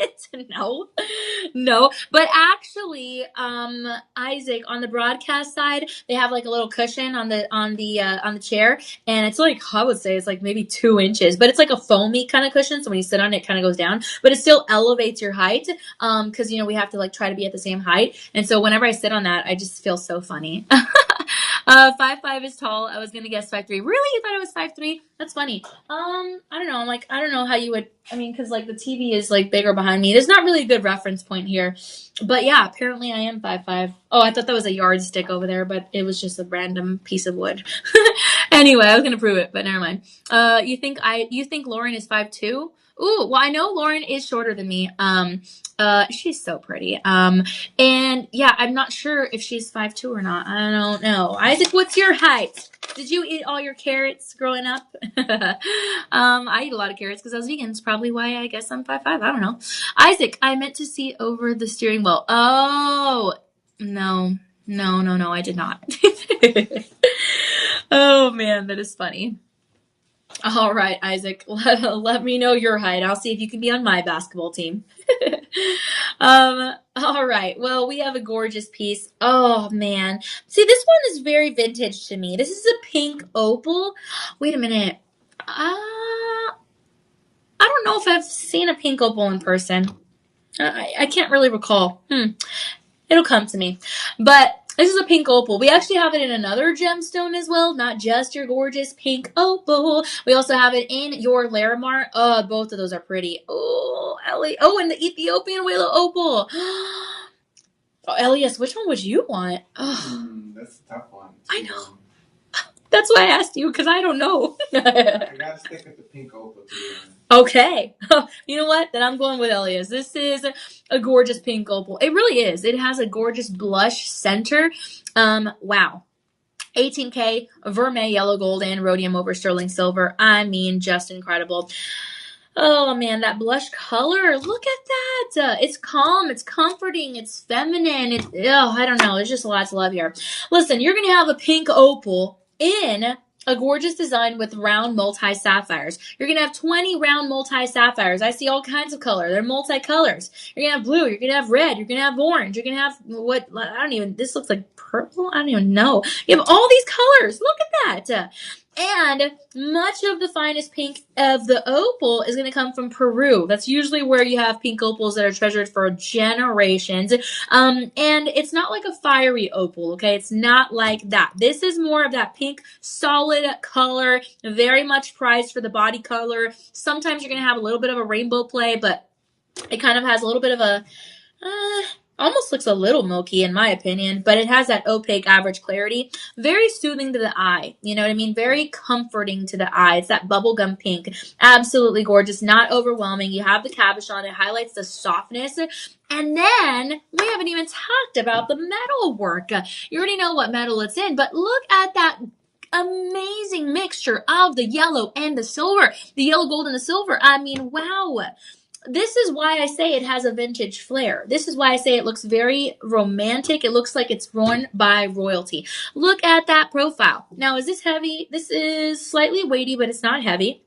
No. But actually, Isaac, on the broadcast side, they have like a little cushion on the chair, and it's like, I would say it's like maybe 2 inches, but it's like a foamy kind of cushion. So when you sit on it, it kind of goes down, but it still elevates your height. Cause we have to like try to be at the same height. And so whenever I sit on that, I just feel so funny. 5'5" is tall. I was going to guess 5'3". Really? You thought I was 5'3"? That's funny. I don't know. I don't know how you would, cause like the TV is like bigger behind me. There's not really a good reference point here, but yeah, apparently I am 5'5". Oh, I thought that was a yardstick over there, but it was just a random piece of wood. Anyway, I was gonna prove it, but never mind. You think Lauren is 5'2"? Ooh, well, I know Lauren is shorter than me. She's so pretty. And yeah, I'm not sure if she's 5'2" or not. I don't know. Isaac, what's your height? Did you eat all your carrots growing up? I eat a lot of carrots because I was vegan. It's probably why I guess I'm 5'5". I don't know. Isaac, I meant to see over the steering wheel. Oh, no. No, I did not. Oh man, that is funny. All right, Isaac, let me know your height. I'll see if you can be on my basketball team. All right. Well, we have a gorgeous piece. Oh man. See, this one is very vintage to me. This is a pink opal. Wait a minute. I don't know if I've seen a pink opal in person. I can't really recall. It'll come to me. But this is a pink opal. We actually have it in another gemstone as well, not just your gorgeous pink opal. We also have it in your Larimar. Oh, both of those are pretty. Oh, Ellie. Oh, and the Ethiopian willow opal. Oh, Elias, which one would you want? Oh, That's a tough one. I know. That's why I asked you, because I don't know. I gotta stick with the pink opal too. Okay. You know what? Then I'm going with Elias. This is a gorgeous pink opal. It really is. It has a gorgeous blush center. Wow. 18K, vermeil, yellow gold, and rhodium over sterling silver. I mean, just incredible. Oh man, that blush color. Look at that. It's calm, it's comforting, it's feminine. I don't know. There's just a lot to love here. Listen, you're going to have a pink opal in a gorgeous design with round multi sapphires. You're going to have 20 round multi sapphires. I see all kinds of color. They're multicolors. You're going to have blue. You're going to have red. You're going to have orange. You're going to have this looks like purple. I don't even know. You have all these colors. Look at that. And much of the finest pink of the opal is going to come from Peru. That's usually where you have pink opals that are treasured for generations. And it's not like a fiery opal, okay? It's not like that. This is more of that pink, solid color, very much prized for the body color. Sometimes you're going to have a little bit of a rainbow play, but it kind of has a little bit of a... almost looks a little milky in my opinion, but it has that opaque average clarity. Very soothing to the eye. You know what I mean? Very comforting to the eye. It's that bubblegum pink. Absolutely gorgeous. Not overwhelming. You have the cabochon. It highlights the softness. And then we haven't even talked about the metal work. You already know what metal it's in, but look at that amazing mixture of the yellow and the silver. The yellow, gold, and the silver. I mean, wow. This is why I say it has a vintage flair. This is why I say it looks very romantic. It looks like it's worn by royalty. Look at that profile. Now, is this heavy? This is slightly weighty, but it's not heavy.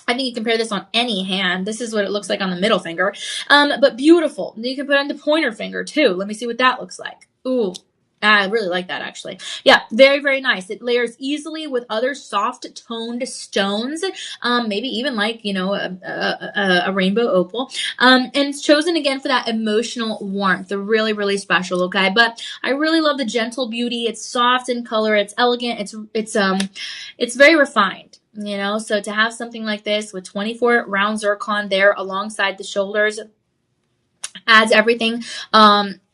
I think you compare this on any hand. This is what it looks like on the middle finger. But beautiful. You can put it on the pointer finger too. Let me see what that looks like. Ooh. I really like that actually. Yeah, very, very nice. It layers easily with other soft toned stones. Maybe even like, you know, a rainbow opal. And it's chosen again for that emotional warmth. They're really, really special. Okay. But I really love the gentle beauty. It's soft in color. It's elegant. It's very refined. You know, so to have something like this with 24 round zircon there alongside the shoulders adds everything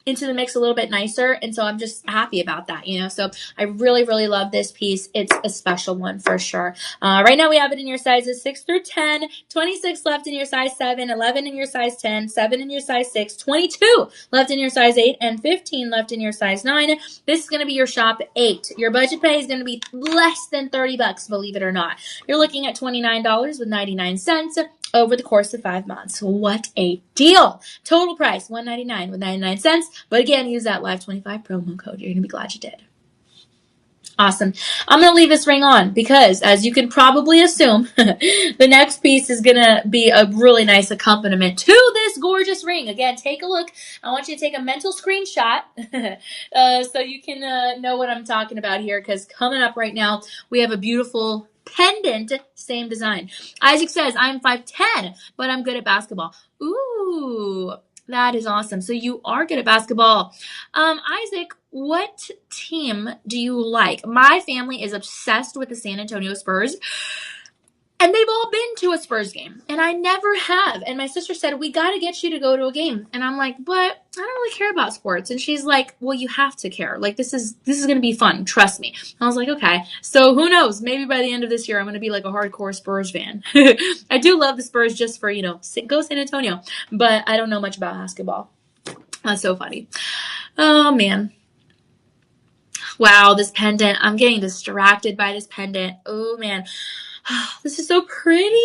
into the mix a little bit nicer. And so I'm just happy about that, you know. So I really, really love this piece. It's a special one for sure. Right now we have it in your sizes 6 through 10, 26 left in your size 7, 11 in your size 10, 7 in your size 6, 22 left in your size 8, and 15 left in your size 9. This is going to be your shop 8. Your budget pay is going to be less than $30, believe it or not. You're looking at $29.99 over the course of 5 months. What a deal. Total price, $199 with 99 cents. But again, use that Live25 promo code. You're going to be glad you did. Awesome. I'm going to leave this ring on because, as you can probably assume, the next piece is going to be a really nice accompaniment to this gorgeous ring. Again, take a look. I want you to take a mental screenshot so you can know what I'm talking about here, because coming up right now, we have a beautiful pendant, same design. Isaac says, I'm 5'10", but I'm good at basketball. Ooh, that is awesome. So you are good at basketball. Isaac, what team do you like? My family is obsessed with the San Antonio Spurs. And they've all been to a Spurs game, and I never have. And my sister said, we got to get you to go to a game. And I'm like, but I don't really care about sports. And she's like, well, you have to care. Like, this is going to be fun. Trust me. I was like, okay. So who knows? Maybe by the end of this year, I'm going to be like a hardcore Spurs fan. I do love the Spurs just for, go San Antonio. But I don't know much about basketball. That's so funny. Oh, man. Wow, this pendant. I'm getting distracted by this pendant. Oh, man. This is so pretty.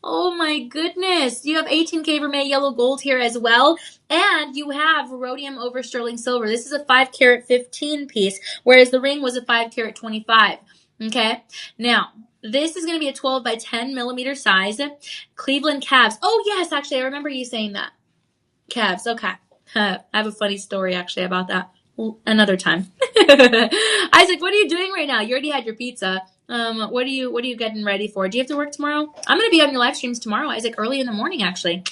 Oh my goodness. You have 18K vermeil yellow gold here as well. And you have rhodium over sterling silver. This is a 5 carat 15 piece, whereas the ring was a 5 carat 25. Okay. Now, this is going to be a 12 by 10 millimeter size. Cleveland calves. Oh, yes. Actually, I remember you saying that. Calves. Okay. I have a funny story actually about that. Another time. Isaac, what are you doing right now? You already had your pizza. What are you getting ready for? Do you have to work tomorrow? I'm gonna be on your live streams tomorrow, Isaac, early in the morning actually.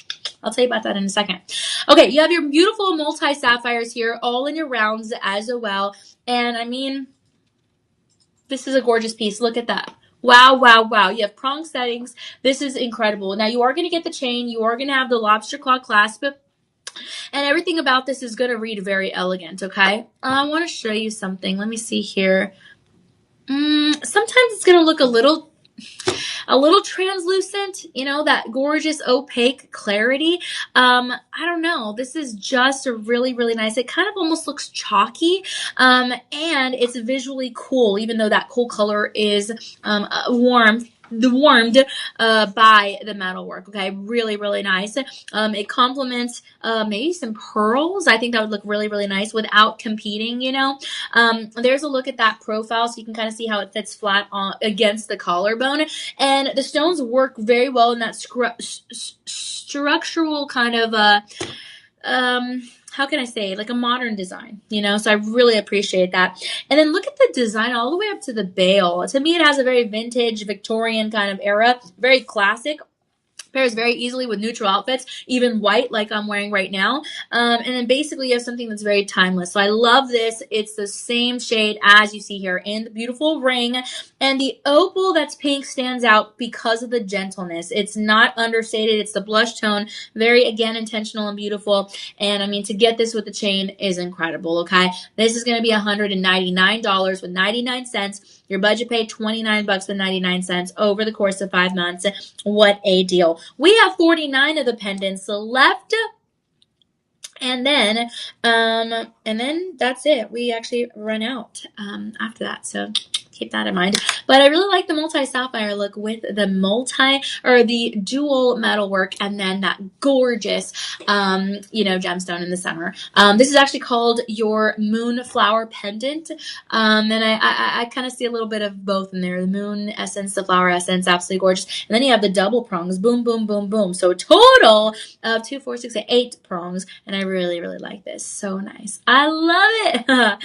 I'll tell you about that in a second. Okay, you have your beautiful multi sapphires here, all in your rounds as well. And I mean, this is a gorgeous piece. Look at that. Wow, wow, wow. You have prong settings. This is incredible. Now you are gonna get the chain, you are gonna have the lobster claw clasp. And everything about this is going to read very elegant, okay? I want to show you something. Let me see here. Sometimes it's going to look a little translucent, that gorgeous opaque clarity. I don't know. This is just a really, really nice. It kind of almost looks chalky, and it's visually cool, even though that cool color is warmed by the metalwork. Okay, really, really nice. It complements maybe some pearls. I think that would look really, really nice without competing. There's a look at that profile, so you can kind of see how it fits flat against the collarbone. And the stones work very well in that structural kind of how can I say, like a modern design, so I really appreciate that. And then look at the design all the way up to the bail. To me, it has a very vintage Victorian kind of era, very classic. Pairs very easily with neutral outfits, even white like I'm wearing right now. And then basically you have something that's very timeless. So I love this. It's the same shade as you see here in the beautiful ring. And the opal that's pink stands out because of the gentleness. It's not understated. It's the blush tone. Very, again, intentional and beautiful. And I mean, to get this with the chain is incredible, okay? This is going to be $199 with 99 cents. Your budget paid $29 with 99 cents over the course of 5 months. What a deal. We have 49 of the pendants left. And then that's it. We actually run out after that. So keep that in mind. But I really like the multi-sapphire look with the dual metalwork and then that gorgeous, gemstone in the center. This is actually called your moonflower pendant. And I kind of see a little bit of both in there. The moon essence, the flower essence, absolutely gorgeous. And then you have the double prongs, boom, boom, boom, boom. So a total of 2, 4, 6, 8 prongs. And I really, really like this. So nice. I love it.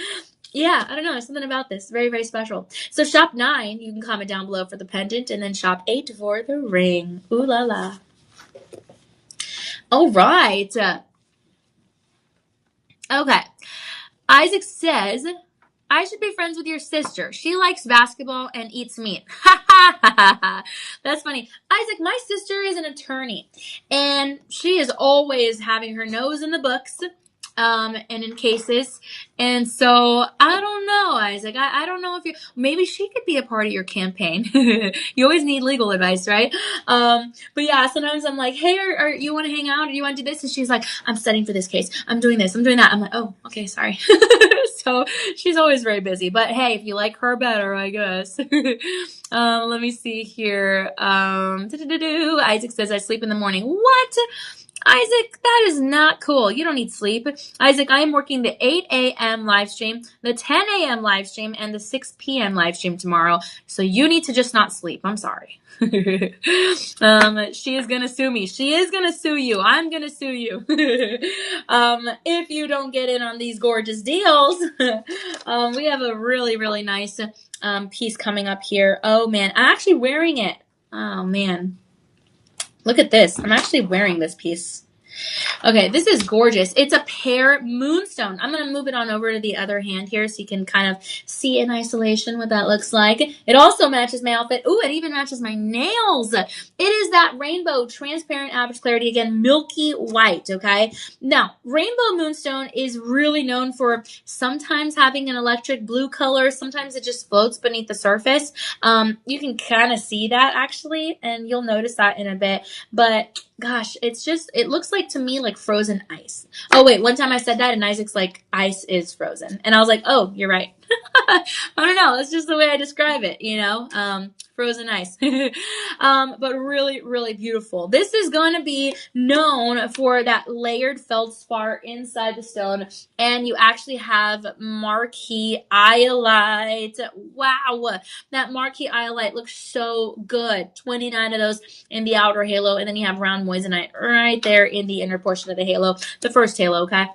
Yeah, I don't know. There's something about this. Very, very special. So shop 9, you can comment down below for the pendant, and then shop 8 for the ring. Ooh la la. All right. Okay. Isaac says, I should be friends with your sister. She likes basketball and eats meat. Ha ha ha ha. That's funny. Isaac, my sister is an attorney, and she is always having her nose in the books. And in cases. And so I don't know, Isaac. I don't know if maybe she could be a part of your campaign. You always need legal advice, right? But yeah, sometimes I'm like, hey, are you want to hang out or you want to do this? And she's like, I'm studying for this case. I'm doing this. I'm doing that. I'm like, oh, okay, sorry. So she's always very busy. But hey, if you like her better, I guess. Let me see here. Isaac says, I sleep in the morning. What? Isaac, that is not cool. You don't need sleep. Isaac, I am working the 8 a.m. live stream, the 10 a.m. live stream, and the 6 p.m. live stream tomorrow. So you need to just not sleep. I'm sorry. She is going to sue me. She is going to sue you. I'm going to sue you. If you don't get in on these gorgeous deals. We have a really, really nice piece coming up here. Oh, man. I'm actually wearing it. Oh, man. Look at this. I'm actually wearing this piece. Okay, this is gorgeous. It's a pear moonstone. I'm going to move it on over to the other hand here so you can kind of see in isolation what that looks like. It also matches my outfit. Ooh, it even matches my nails. It is that rainbow transparent average clarity, again, milky white, okay? Now, rainbow moonstone is really known for sometimes having an electric blue color. Sometimes it just floats beneath the surface. You can kind of see that actually, and you'll notice that in a bit. But gosh, it looks like to me like frozen ice. Oh, wait, one time I said that and Isaac's like, ice is frozen. And I was like, oh, you're right. I don't know. That's just the way I describe it, frozen ice. But really, really beautiful. This is going to be known for that layered feldspar inside the stone. And you actually have marquee iolite. Wow. That marquee iolite looks so good. 29 of those in the outer halo. And then you have round moissanite right there in the inner portion of the halo. The first halo, okay?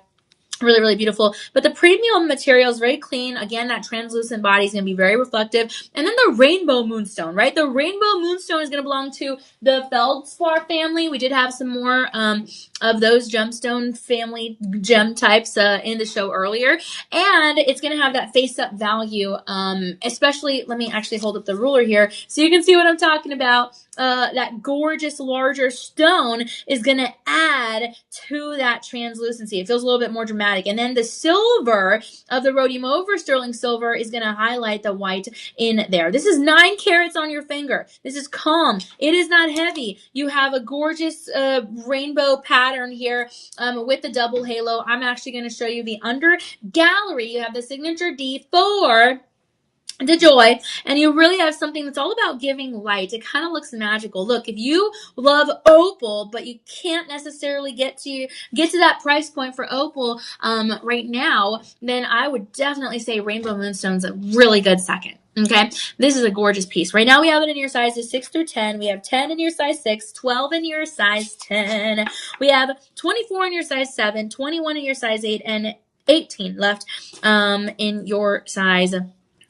Really, really beautiful. But the premium material is very clean. Again, that translucent body is going to be very reflective. And then the rainbow moonstone, right? The rainbow moonstone is going to belong to the feldspar family. We did have some more of those gemstone family gem types in the show earlier. And it's going to have that face-up value, especially, let me actually hold up the ruler here so you can see what I'm talking about. That gorgeous larger stone is going to add to that translucency. It feels a little bit more dramatic. And then the silver of the rhodium over sterling silver is going to highlight the white in there. This is 9 carats on your finger. This is calm. It is not heavy. You have a gorgeous rainbow pattern here with the double halo. I'm actually going to show you the under gallery. You have the signature D4. The joy, and you really have something that's all about giving light. It kind of looks magical. Look, if you love opal, but you can't necessarily get to that price point for opal right now, then I would definitely say Rainbow Moonstone's a really good second. Okay, this is a gorgeous piece. Right now we have it in your sizes 6 through 10. We have 10 in your size 6, 12 in your size 10. We have 24 in your size 7, 21 in your size 8, and 18 left in your size.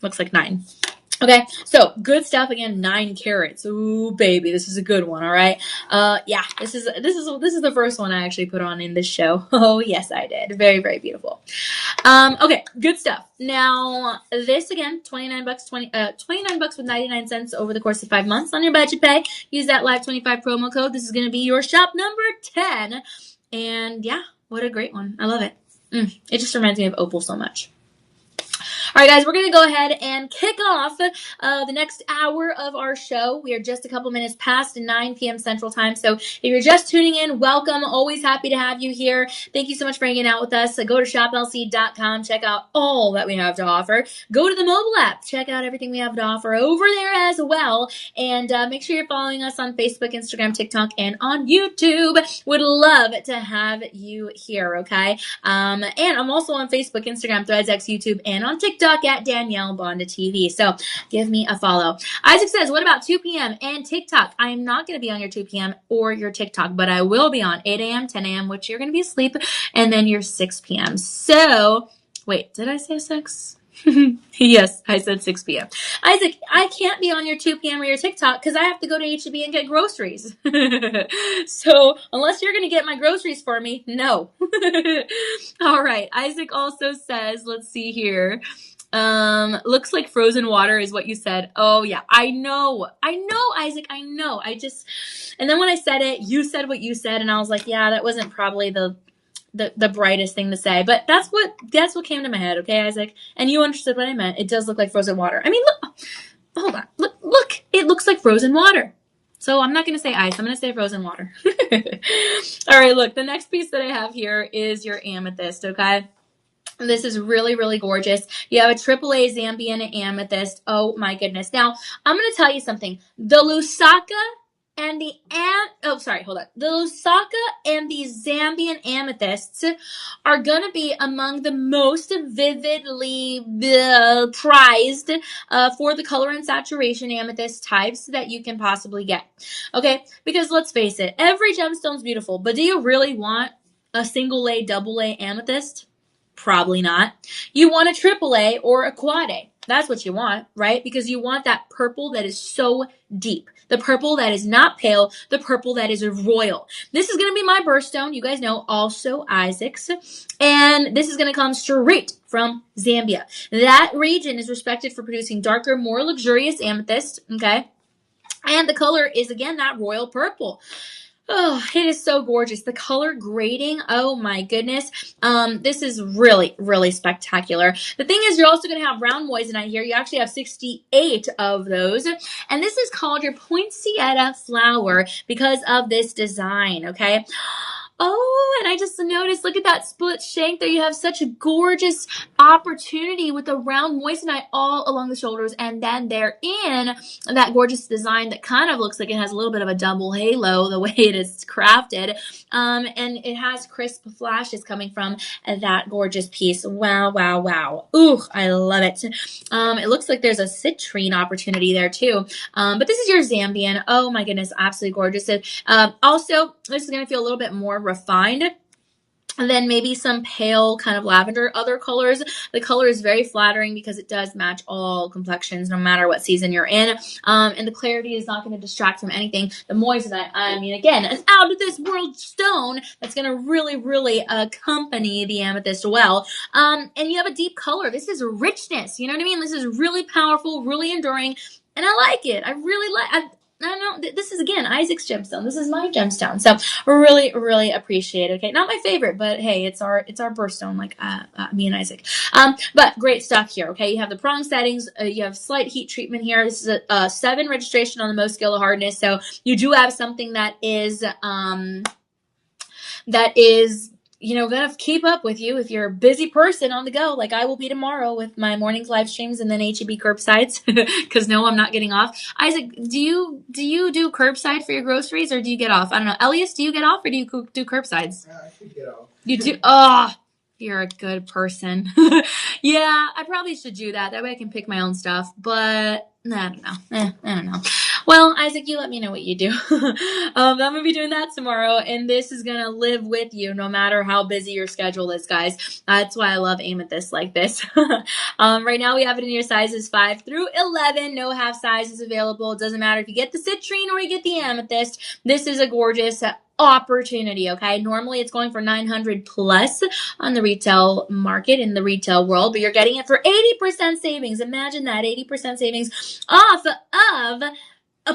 Looks like 9. Okay, so good stuff again. 9 carats. Ooh, baby, this is a good one. All right. Yeah, this is the first one I actually put on in this show. Oh yes, I did. Very, very beautiful. Okay, good stuff. Now this again, $29, 29 bucks with 99 cents over the course of 5 months on your budget pay. Use that Live 25 promo code. This is going to be your shop number 10. And yeah, what a great one. I love it. It just reminds me of opal so much. All right, guys, we're going to go ahead and kick off the next hour of our show. We are just a couple minutes past 9 p.m. Central Time. So if you're just tuning in, welcome. Always happy to have you here. Thank you so much for hanging out with us. Go to shoplc.com. Check out all that we have to offer. Go to the mobile app. Check out everything we have to offer over there as well. And make sure you're following us on Facebook, Instagram, TikTok, and on YouTube. Would love to have you here, okay? And I'm also on Facebook, Instagram, Threads, X, YouTube, and on TikTok at Danielle Banda TV. So give me a follow. Isaac says, what about 2 p.m. and TikTok? I am not going to be on your 2 p.m. or your TikTok, but I will be on 8 a.m., 10 a.m., which you're going to be asleep, and then your 6 p.m. So, wait, did I say 6? Yes, I said 6 p.m. Isaac, I can't be on your 2 p.m. or your TikTok because I have to go to H-E-B and get groceries. So unless you're going to get my groceries for me, no. All right. Isaac also says, let's see here. Looks like frozen water is what you said. Oh yeah, I know, Isaac, I know. And then when I said it, you said what you said, and I was like, yeah, that wasn't probably the brightest thing to say, but that's what came to my head, okay, Isaac? And you understood what I meant. It does look like frozen water. I mean, look, hold on, look, it looks like frozen water. So I'm not going to say ice. I'm going to say frozen water. All right, look, the next piece that I have here is your amethyst, okay? This is really, really gorgeous. You have a AAA Zambian amethyst. Oh my goodness. Now, I'm going to tell you something. The Lusaka and the Lusaka and the Zambian amethysts are going to be among the most vividly prized for the color and saturation amethyst types that you can possibly get. Okay? Because let's face it, every gemstone's beautiful, but do you really want a single A, double A amethyst? Probably not. You want a triple A or a quad A. That's what you want, right? Because you want that purple that is so deep. The purple that is not pale, the purple that is royal. This is going to be my birthstone. You guys know, also Isaac's. And this is going to come straight from Zambia. That region is respected for producing darker, more luxurious amethyst, okay? And the color is, again, that royal purple. Oh, it is so gorgeous. The color grading, oh my goodness. This is really, really spectacular. The thing is, you're also going to have round moissanite here. You actually have 68 of ththose. And this is called your poinsettia flower because of this design, okay? Oh, and I just noticed, look at that split shank there. You have such a gorgeous opportunity with the round moissanite all along the shoulders. And then they're in that gorgeous design that kind of looks like it has a little bit of a double halo, the way it is crafted. And it has crisp flashes coming from that gorgeous piece. Wow, wow, wow. Ooh, I love it. It looks like there's a citrine opportunity there too. But this is your Zambian. Oh my goodness, absolutely gorgeous. Also, this is going to feel a little bit more refined. And then maybe some pale kind of lavender other colors. The color is very flattering because it does match all complexions no matter what season you're in. And the clarity is not going to distract from anything. The moissanite, I mean, again, an out of this world stone that's going to really, really accompany the amethyst well. And you have a deep color. This is richness. You know what I mean? This is really powerful, really enduring. And I like it. I really like I know this is, again, Isaac's gemstone. This is my gemstone, so really, really appreciate it. Okay, not my favorite, but hey, it's our birthstone, like me and Isaac. But great stuff here. Okay, you have the prong settings. You have slight heat treatment here. This is a 7 registration on the most scale of hardness, so you do have something that is gonna keep up with you if you're a busy person on the go, like I will be tomorrow with my morning's live streams and then HEB curbsides. Because no, I'm not getting off. Isaac, do you do curbside for your groceries, or do you get off? I don't know. Elias, do you get off, or do you do curbsides? I should get off. You do? Oh, you're a good person. Yeah, I probably should do that. That way I can pick my own stuff. But I don't know. I don't know. Well, Isaac, you let me know what you do. I'm going to be doing that tomorrow, and this is going to live with you no matter how busy your schedule is, guys. That's why I love amethyst like this. Right now, we have it in your sizes 5 through 11. No half sizes available. It doesn't matter if you get the citrine or you get the amethyst. This is a gorgeous opportunity, okay? Normally, it's going for $900 plus on the retail market, in the retail world, but you're getting it for 80% savings. Imagine that, 80% savings off of a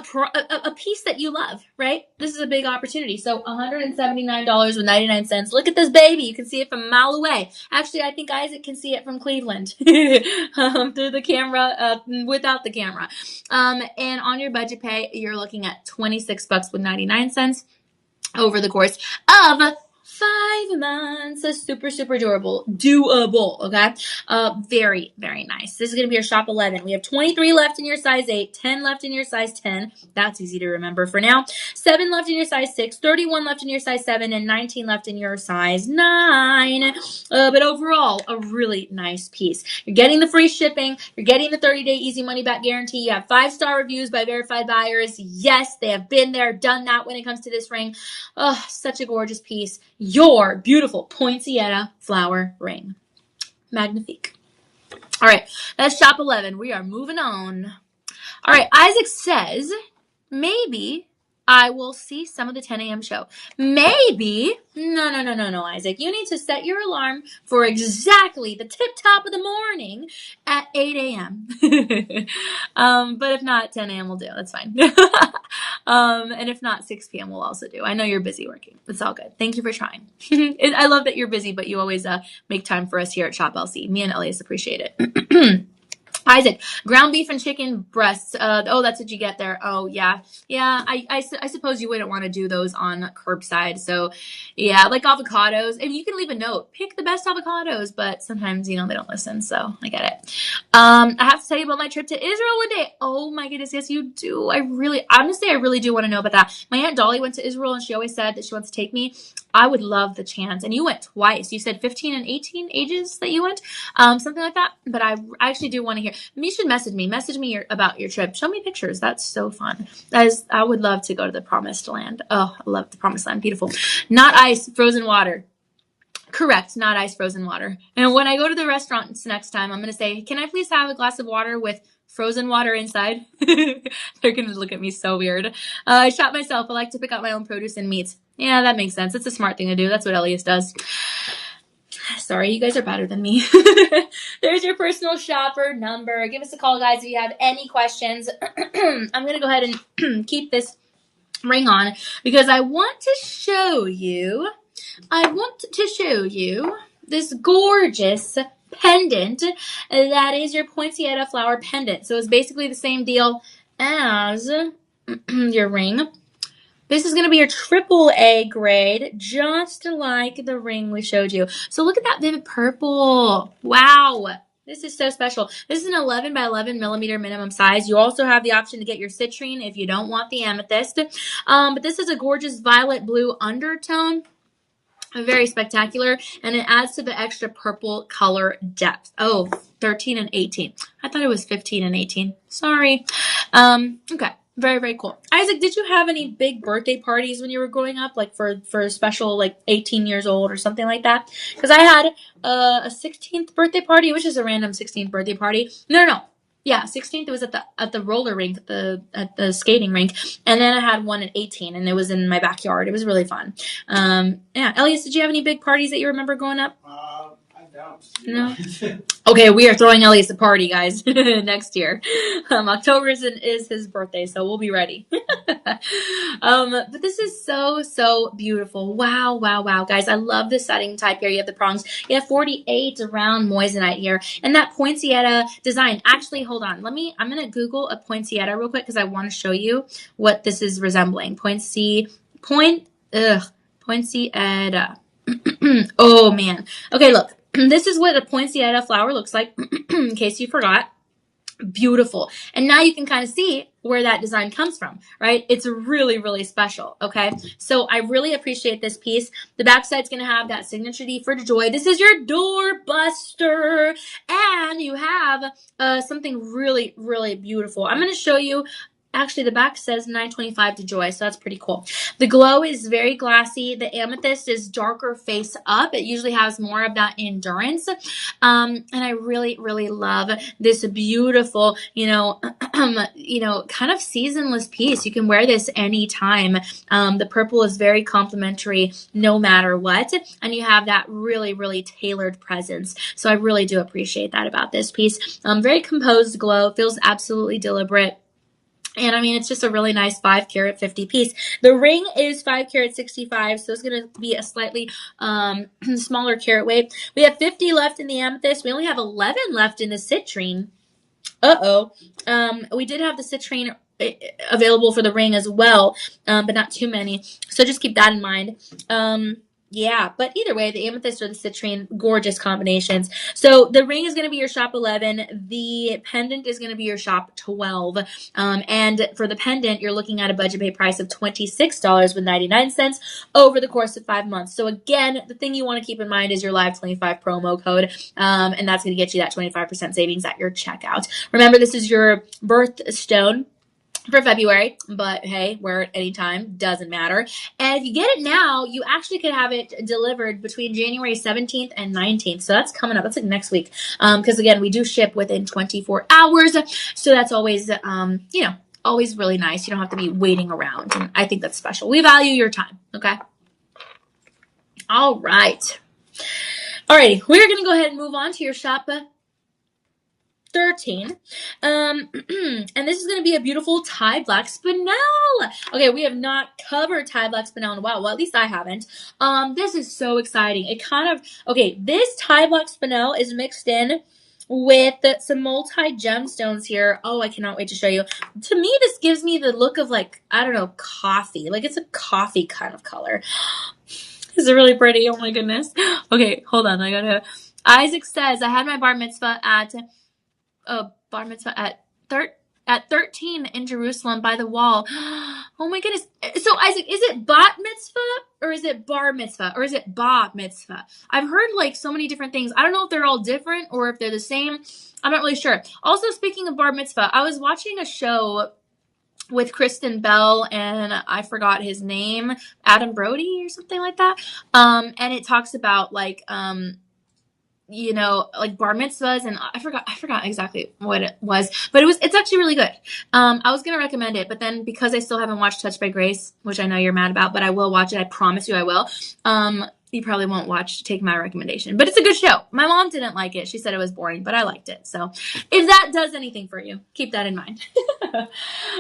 piece that you love, right? This is a big opportunity. So $179.99. Look at this baby. You can see it from a mile away. Actually, I think Isaac can see it from Cleveland through the camera, without the camera. And on your budget pay, you're looking at $26 with 99 cents over the course of 5 months. Super, super doable, okay? Very, very nice. This is going to be your shop 11. We have 23 left in your size 8, 10 left in your size 10. That's easy to remember for now. 7 left in your size 6, 31 left in your size 7, and 19 left in your size 9. But overall, a really nice piece. You're getting the free shipping. You're getting the 30-day easy money back guarantee. You have 5-star reviews by verified buyers. Yes, they have been there, done that when it comes to this ring. Oh, such a gorgeous piece. Your beautiful poinsettia flower ring. Magnifique. All right, that's shop 11. We are moving on. All right, Isaac says, maybe I will see some of the 10 a.m. show. Maybe. No, Isaac. You need to set your alarm for exactly the tip top of the morning at 8 a.m. But if not, 10 a.m. will do. That's fine. And if not, 6 p.m. will also do. I know you're busy working. It's all good. Thank you for trying. I love that you're busy, but you always make time for us here at Shop LC. Me and Elias appreciate it. Isaac, ground beef and chicken breasts. That's what you get there. Oh, yeah. Yeah, I suppose you wouldn't want to do those on curbside. So, yeah, like avocados. And you can leave a note. Pick the best avocados. But sometimes, they don't listen. So, I get it. I have to tell you about my trip to Israel one day. Oh, my goodness. Yes, you do. I really do want to know about that. My Aunt Dolly went to Israel, and she always said that she wants to take me. I would love the chance. And you went twice. You said 15 and 18 ages that you went. Something like that. But I actually do want to hear. You should message me about your trip. Show me pictures. That's so fun. I would love to go to the promised land. Oh, I love the promised land. Beautiful. Not ice, frozen water. Correct, not ice frozen water. And when I go to the restaurants next time, I'm going to say, can I please have a glass of water with frozen water inside? They're going to look at me so weird. I shop myself. I like to pick out my own produce and meats. Yeah, that makes sense. It's a smart thing to do. That's what Elias does. Sorry, you guys are better than me. There's your personal shopper number. Give us a call, guys, if you have any questions. I'm going to go ahead and keep this ring on because I want to show you this gorgeous pendant that is your poinsettia flower pendant. So it's basically the same deal as your ring. This is going to be your AAA grade, just like the ring we showed you. So look at that vivid purple. Wow. This is so special. This is an 11 by 11 millimeter minimum size. You also have the option to get your citrine if you don't want the amethyst. But this is a gorgeous violet blue undertone. Very spectacular. And it adds to the extra purple color depth. Oh, 13 and 18. I thought it was 15 and 18. Sorry. Okay. Very, very cool. Isaac, did you have any big birthday parties when you were growing up? Like for a special, like 18 years old or something like that? Because I had a 16th birthday party, which is a random 16th birthday party. No. Yeah, 16th it was at the roller rink, at the skating rink, and then I had one at 18, and it was in my backyard. It was really fun. Yeah, Elias, did you have any big parties that you remember growing up? I don't. No. Okay, we are throwing Elias a party, guys, next year. October is his birthday, so we'll be ready. But this is so beautiful. Wow, guys. I love the setting type here. You have the prongs. You have 48 around moissanite here. And that poinsettia design. Actually, hold on. I'm going to Google a poinsettia real quick because I want to show you what this is resembling. Poinsettia. Oh, man. Okay, look. This is what a poinsettia flower looks like, in case you forgot. Beautiful. And now you can kind of see where that design comes from, right? It's really special, okay? So I really appreciate this piece. The backside's going to have that signature D for joy. This is your doorbuster. And you have something really beautiful. I'm going to show you. Actually, the back says 925 to joy, so that's pretty cool. The glow is very glassy. The amethyst is darker face up. It usually has more of that endurance. And I really love this beautiful, kind of seasonless piece. You can wear this anytime. The purple is very complimentary no matter what. And you have that really tailored presence. So I really do appreciate that about this piece. Very composed glow. Feels absolutely deliberate. And I mean, it's just a really nice 5 carat 50 piece. The ring is 5 carat 65, so it's going to be a slightly smaller carat weight. We have 50 left in the amethyst. We only have 11 left in the citrine. We did have the citrine available for the ring as well, but not too many. So just keep that in mind. Yeah, but either way, the amethyst or the citrine, gorgeous combinations. So the ring is going to be your shop 11. The pendant is going to be your shop 12. And for the pendant, you're looking at a budget pay price of $26.99 over the course of 5 months. So again, the thing you want to keep in mind is your Live 25 promo code. And that's going to get you that 25% savings at your checkout. Remember, this is your birthstone for February, but hey, wear it anytime, doesn't matter. And if you get it now, you actually could have it delivered between January 17th and 19th. So that's coming up. That's like next week. Because again, we do ship within 24 hours. So that's always, always really nice. You don't have to be waiting around. And I think that's special. We value your time. Okay. All right. Alrighty. We're going to go ahead and move on to your shop 13. And this is going to be a beautiful tie black spinel. Okay, we have not covered tie black spinel in a while. Well, at least I haven't. This is so exciting. This tie black spinel is mixed in with some multi gemstones here. Oh, I cannot wait to show you. To me, this gives me the look of coffee. Like it's a coffee kind of color. This is really pretty. Oh my goodness. Okay, hold on. Isaac says, I had my bar mitzvah at 13 in Jerusalem by the wall. Oh my goodness. So Isaac, is it bat mitzvah or is it bar mitzvah or is it ba mitzvah? I've heard so many different things. I don't know if they're all different or if they're the same. I'm not really sure. Also, speaking of bar mitzvah, I was watching a show with Kristen Bell and I forgot his name, Adam Brody or something like that. And it talks about like you know, like bar mitzvahs, and I forgot exactly what it was, but it's actually really good. I was gonna recommend it, but then because I still haven't watched Touched by Grace, which I know you're mad about, but I will watch it. I promise you I will. You probably won't take my recommendation, but it's a good show. My mom didn't like it. She said it was boring, but I liked it. So if that does anything for you, keep that in mind.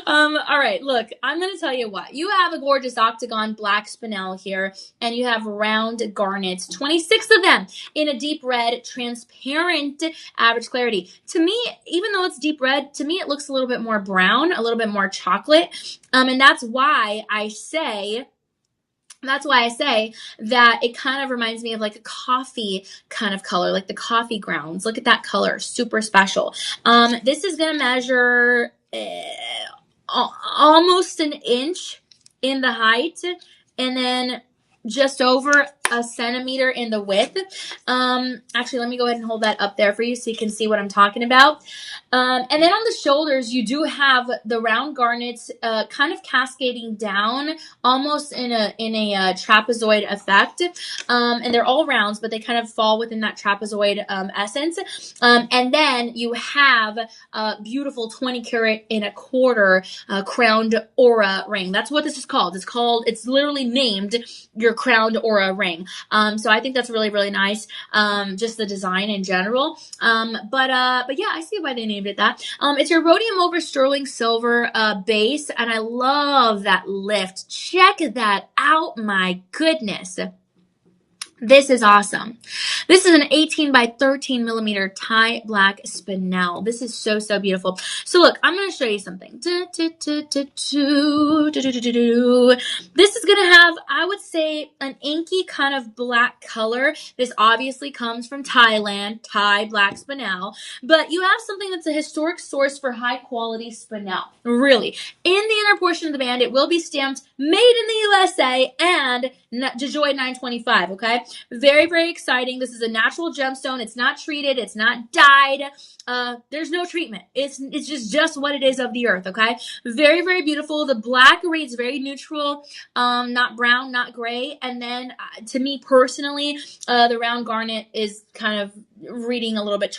All right, look, I'm going to tell you what. You have a gorgeous octagon black spinel here, and you have round garnets, 26 of them in a deep red, transparent average clarity. To me, even though it's deep red, to me it looks a little bit more brown, a little bit more chocolate. And that's why I say that it kind of reminds me of like a coffee kind of color, like the coffee grounds. Look at that color, super special. This is going to measure almost an inch in the height, and then just over a centimeter in the width. Actually, let me go ahead and hold that up there for you so you can see what I'm talking about. And then on the shoulders, you do have the round garnets kind of cascading down almost in a trapezoid effect. And they're all rounds, but they kind of fall within that trapezoid essence. And then you have a beautiful 20 karat and a quarter crowned aura ring. That's what this is called. It's literally named your crowned aura ring. So I think that's really, really nice. Just the design in general. But yeah, I see why they named it that. It's your rhodium over sterling silver base, and I love that lift. Check that out. My goodness. This is awesome. This is an 18 by 13 millimeter tie black spinel. This is so, so beautiful. So look, I'm going to show you something. This is going to have, I would say, an inky kind of black color. This obviously comes from Thailand, Thai black spinel. But you have something that's a historic source for high quality spinel. Really. In the inner portion of the band, it will be stamped made in the USA and DeJoy 925, okay? Very, very exciting. This is a natural gemstone. It's not treated. It's not dyed. There's no treatment. It's just what it is of the earth, okay? Very, very beautiful. The black reads very neutral, not brown, not gray. And then to me personally, the round garnet is kind of reading a little bit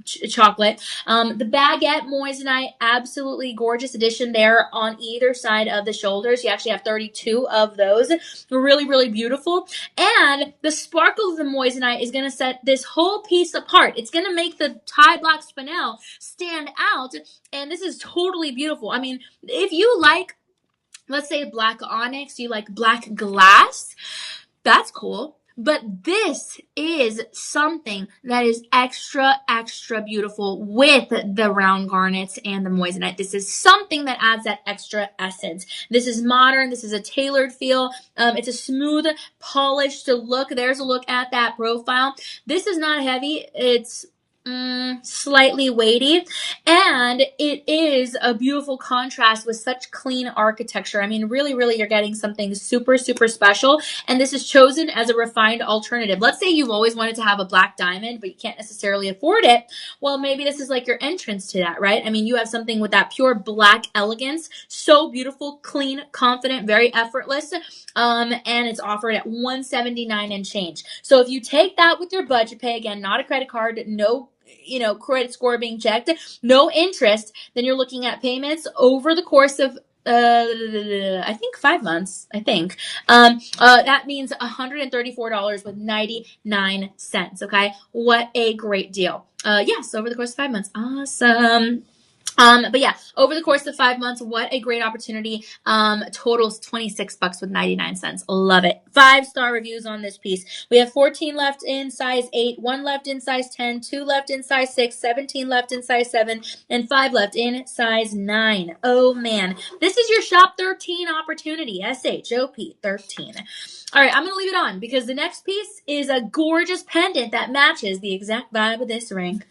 chocolate. The baguette moissanite, absolutely gorgeous addition there on either side of the shoulders. You actually have 32 of those. Really, really beautiful. And the sparkle of the moissanite is going to set this whole piece apart. It's going to make the Thai black spinel stand out. And this is totally beautiful. I mean, if you like, let's say black onyx, you like black glass, that's cool. But this is something that is extra, extra beautiful with the round garnets and the moissanite. This is something that adds that extra essence. This is modern. This is a tailored feel. It's a smooth, polished look. There's a look at that profile. This is not heavy. It's slightly weighty, and it is a beautiful contrast with such clean architecture. I mean, really, really, you're getting something super, super special, and this is chosen as a refined alternative. Let's say you've always wanted to have a black diamond, but you can't necessarily afford it. Well, maybe this is like your entrance to that, right? I mean, you have something with that pure black elegance, so beautiful, clean, confident, very effortless, and it's offered at $179 and change. So if you take that with your budget pay, again, not a credit card, no credit score being checked, no interest, then you're looking at payments over the course of I think 5 months. I think that means $134 with 99 cents. Okay, what a great deal. Yes, over the course of 5 months. Awesome. But yeah, over the course of 5 months, what a great opportunity. Totals $26 with 99 cents. Love it. 5-star reviews on this piece. We have 14 left in size 8, 1 left in size 10, 2 left in size 6, 17 left in size 7, and 5 left in size 9. Oh man, this is your shop 13 opportunity. SHOP 13. All right, I'm going to leave it on because the next piece is a gorgeous pendant that matches the exact vibe of this ring.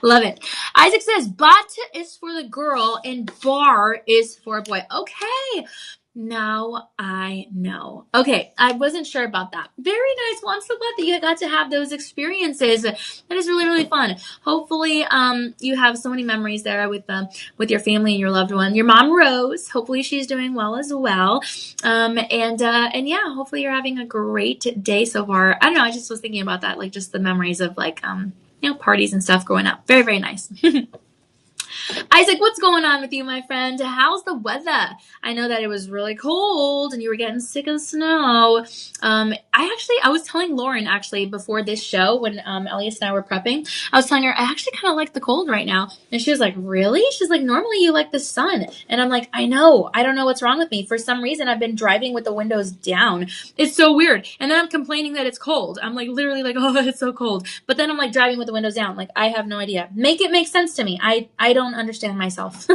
Love it. Isaac says, Bata is is for the girl and bar is for a boy. Okay. Now I know. Okay, I wasn't sure about that. Very nice. Well, I'm so glad that you got to have those experiences. That is really, really fun. Hopefully, you have so many memories there with your family and your loved one. Your mom Rose. Hopefully, she's doing well as well. And yeah, hopefully you're having a great day so far. I don't know. I just was thinking about that, like just the memories of like parties and stuff growing up. Very, very nice. Isaac, what's going on with you, my friend? How's the weather? I know that it was really cold and you were getting sick of the snow. I was telling Lauren actually before this show when Elias and I were prepping, I was telling her I actually kind of like the cold right now. And she was like, really? She's like, normally you like the sun. And I'm like, I know. I don't know what's wrong with me. For some reason, I've been driving with the windows down. It's so weird. And then I'm complaining that it's cold. I'm like literally like, oh, it's so cold. But then I'm like driving with the windows down. Like I have no idea. Make it make sense to me. I don't understand myself.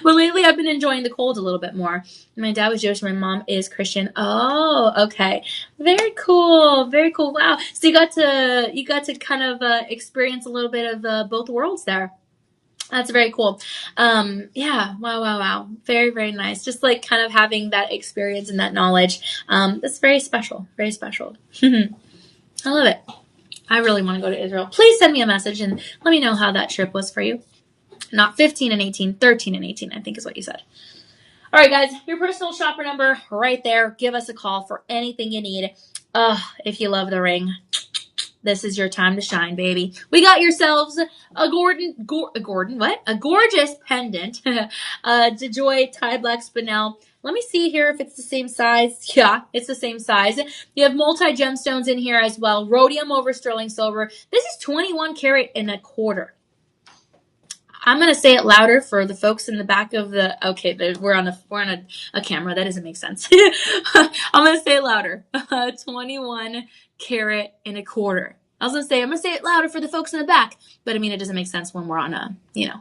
But lately I've been enjoying the cold a little bit more. My dad was Jewish. My mom is Christian. Oh, okay. Very cool. Very cool. Wow. So you got to kind of experience a little bit of both worlds there. That's very cool. Yeah. Wow. Very, very nice. Just like kind of having that experience and that knowledge. That's very special. Very special. I love it. I really want to go to Israel. Please send me a message and let me know how that trip was for you. Not 15 and 18, 13 and 18, I think is what you said. All right, guys, your personal shopper number right there. Give us a call for anything you need. If you love the ring, this is your time to shine, baby. We got yourselves a gorgeous pendant. DeJoy Tie Black Spinel. Let me see here if it's the same size. Yeah, it's the same size. You have multi-gemstones in here as well. Rhodium over sterling silver. This is 21 karat and a quarter. I'm going to say it louder for the folks in the back of the, okay, we're on a camera. That doesn't make sense. I'm going to say it louder. 21 karat and a quarter. I'm going to say it louder for the folks in the back, but I mean, it doesn't make sense when we're on a,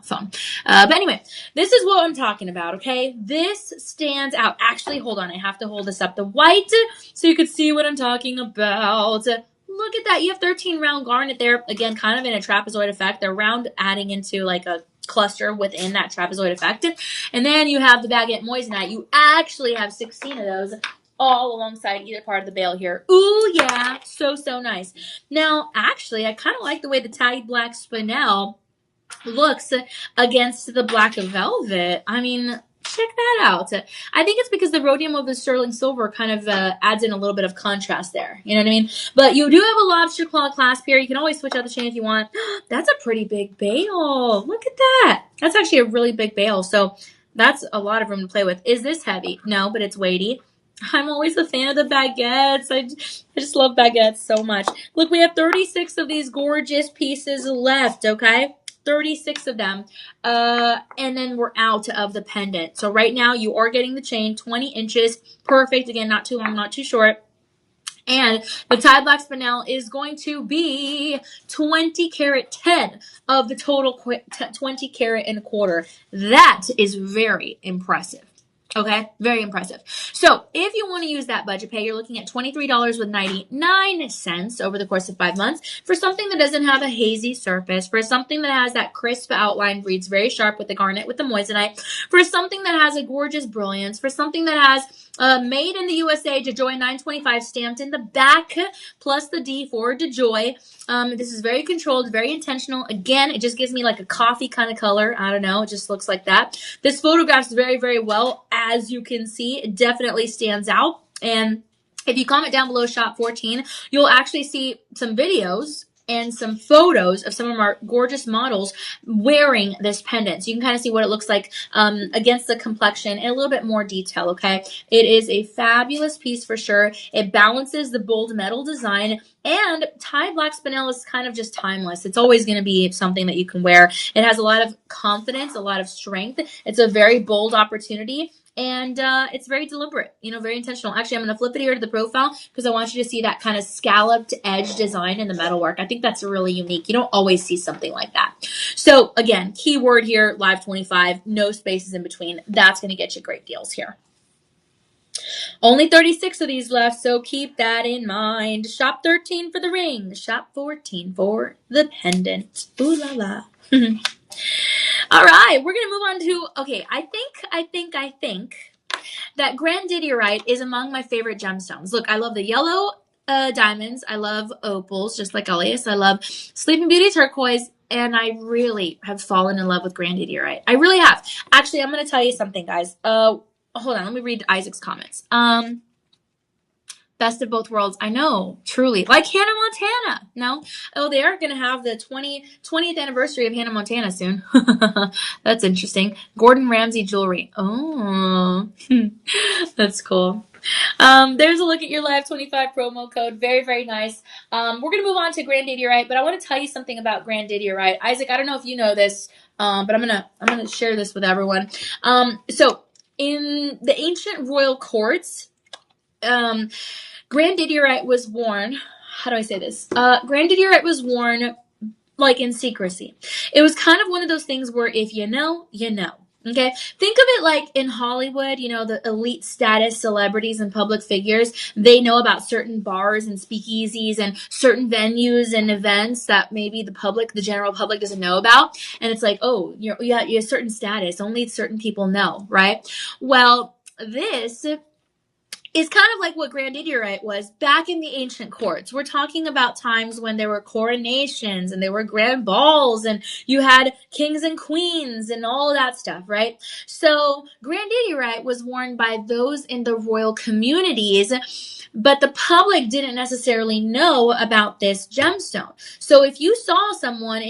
phone. But anyway, this is what I'm talking about. Okay. This stands out. Actually, hold on. I have to hold this up the white so you could see what I'm talking about. Look at that. You have 13 round garnet there. Again, kind of in a trapezoid effect. They're round adding into like a cluster within that trapezoid effect. And then you have the baguette moissanite. You actually have 16 of those all alongside either part of the bale here. Ooh, yeah. So nice. Now, actually, I kind of like the way the Tie Black Spinel looks against the black velvet. I mean, check that out. I think it's because the rhodium of the sterling silver kind of adds in a little bit of contrast there. You know what I mean? But you do have a lobster claw clasp here. You can always switch out the chain if you want. That's a pretty big bale. Look at that. That's actually a really big bale. So that's a lot of room to play with. Is this heavy? No, but it's weighty. I'm always a fan of the baguettes. I just love baguettes so much. Look, we have 36 of these gorgeous pieces left, okay? 36 of them. And then we're out of the pendant. So right now you are getting the chain, 20 inches. Perfect. Again, not too long, not too short. And the Tie Black Spinel is going to be 20 karat 10 of the total 20 karat and a quarter. That is very impressive. Okay, very impressive. So if you want to use that budget pay, you're looking at $23.99 over the course of 5 months for something that doesn't have a hazy surface, for something that has that crisp outline, reads very sharp with the garnet, with the moissanite, for something that has a gorgeous brilliance, for something that has made in the USA, DeJoy 925 stamped in the back, plus the D for DeJoy. This is very controlled, very intentional. Again, it just gives me like a coffee kind of color. I don't know. It just looks like that. This photographs very, very well. As you can see, it definitely stands out. And if you comment down below shop 14, you'll actually see some videos and some photos of some of our gorgeous models wearing this pendant. So you can kind of see what it looks like against the complexion in a little bit more detail, okay? It is a fabulous piece for sure. It balances the bold metal design, and Tie Black Spinel is kind of just timeless. It's always going to be something that you can wear. It has a lot of confidence, a lot of strength. It's a very bold opportunity. And it's very deliberate, very intentional. Actually, I'm going to flip it here to the profile because I want you to see that kind of scalloped edge design in the metalwork. I think that's really unique. You don't always see something like that. So again, keyword here, live 25, no spaces in between. That's going to get you great deals here. Only 36 of these left, so keep that in mind. Shop 13 for the ring. Shop 14 for the pendant. Ooh la la. All right, we're gonna move on to, okay, I think that grandidierite is among my favorite gemstones. Look, I love the yellow diamonds. I love opals, just like Elias. I love Sleeping Beauty turquoise, and I really have fallen in love with grandidierite. I really have. Actually, I'm gonna tell you something, guys. Hold on, let me read Isaac's comments. Best of both worlds. I know, truly. Like Hannah Montana. No? Oh, they are going to have the 20th anniversary of Hannah Montana soon. That's interesting. Gordon Ramsay jewelry. Oh, that's cool. There's a look at your Live 25 promo code. Very, very nice. We're going to move on to grandidierite, but I want to tell you something about grandidierite. Isaac, I don't know if you know this, but I'm going to share this with everyone. So in the ancient royal courts, grandidierite was worn. How do I say this? Grandidierite was worn like in secrecy. It was kind of one of those things where if you know, you know. Okay, think of it like in Hollywood, you know, the elite status celebrities and public figures, they know about certain bars and speakeasies and certain venues and events that maybe the general public doesn't know about. And it's like, oh, you have a certain status, only certain people know, right? Well, this is kind of like what grandidierite was back in the ancient courts. We're talking about times when there were coronations and there were grand balls and you had kings and queens and all of that stuff, right? So grandidierite was worn by those in the royal communities, but the public didn't necessarily know about this gemstone. So if you saw someone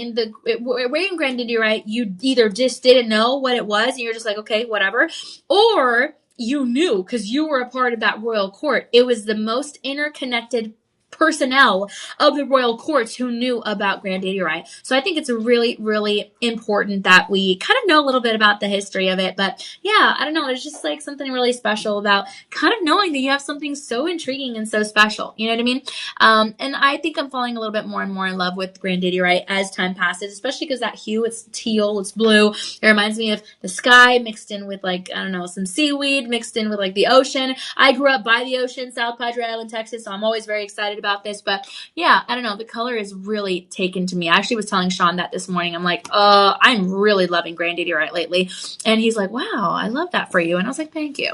wearing grandidierite, you either just didn't know what it was and you're just like, okay, whatever, or you knew because you were a part of that royal court. It was the most interconnected personnel of the royal courts who knew about grandidierite. So I think it's really, really important that we kind of know a little bit about the history of it. But yeah, I don't know. There's just like something really special about kind of knowing that you have something so intriguing and so special. You know what I mean? And I think I'm falling a little bit more and more in love with grandidierite as time passes, especially because that hue, it's teal, it's blue. It reminds me of the sky mixed in with like, I don't know, some seaweed mixed in with like the ocean. I grew up by the ocean, South Padre Island, Texas, so I'm always very excited about this. But yeah, I don't know. The color is really taken to me. I actually was telling Sean that this morning. I'm like, I'm really loving grandidierite lately. And he's like, wow, I love that for you. And I was like, thank you.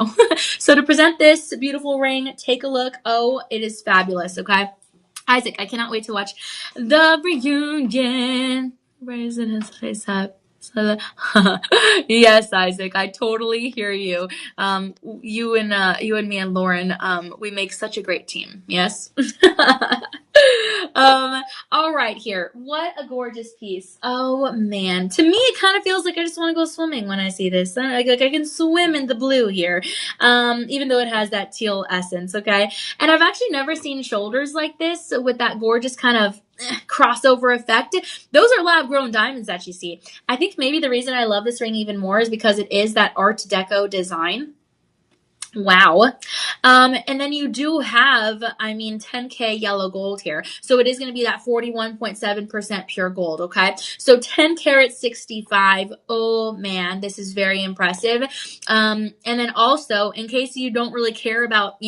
So to present this beautiful ring, take a look. Oh, it is fabulous. Okay. Isaac, I cannot wait to watch the reunion. Raising his face up. So yes, Isaac, I totally hear you. You and me and Lauren, we make such a great team. Yes. All right, here. What a gorgeous piece. Oh man, to me it kind of feels like I just want to go swimming when I see this. Like I can swim in the blue here, even though it has that teal essence. Okay, and I've actually never seen shoulders like this with that gorgeous kind of crossover effect. Those are lab grown diamonds that you see. I think maybe the reason I love this ring even more is because it is that Art Deco design. Wow. And then you do have, 10K yellow gold here. So it is going to be that 41.7% pure gold. Okay. So 10 karat 65. Oh man, this is very impressive. And then also in case you don't really care about,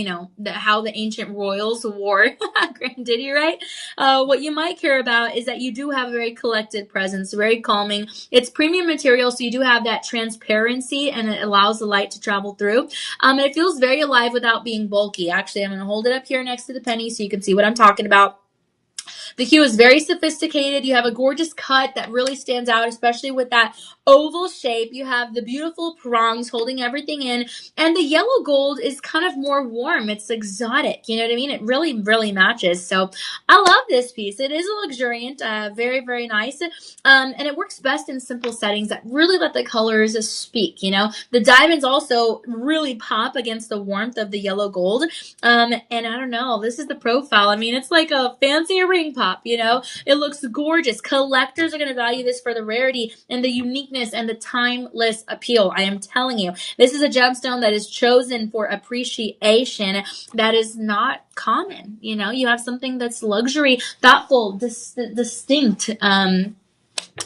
how the ancient royals wore grandidierite, what you might care about is that you do have a very collected presence, very calming. It's premium material. So you do have that transparency and it allows the light to travel through. And it feels very alive without being bulky. Actually, I'm going to hold it up here next to the penny so you can see what I'm talking about. The hue is very sophisticated. You have a gorgeous cut that really stands out, especially with that oval shape. You have the beautiful prongs holding everything in. And the yellow gold is kind of more warm. It's exotic. You know what I mean? It really, really matches. So I love this piece. It is a luxuriant, very, very nice. And it works best in simple settings that really let the colors speak. The diamonds also really pop against the warmth of the yellow gold. And I don't know, this is the profile. It's like a fancy ring pop, it looks gorgeous. Collectors are going to value this for the rarity and the uniqueness and the timeless appeal. I am telling you, this is a gemstone that is chosen for appreciation that is not common. You have something that's luxury, thoughtful, distinct,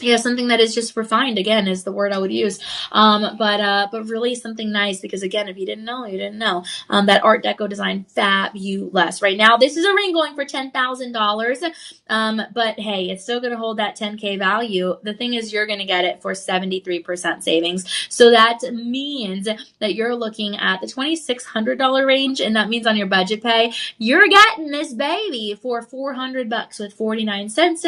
Yeah, something that is just refined, again, is the word I would use. But really something nice, because again, if you didn't know, you didn't know. That Art Deco design, fabulous. Right now, this is a ring going for $10,000. But hey, it's still going to hold that 10K value. The thing is, you're going to get it for 73% savings. So that means that you're looking at the $2,600 range, and that means on your budget pay, you're getting this baby for $400 with 49 cents,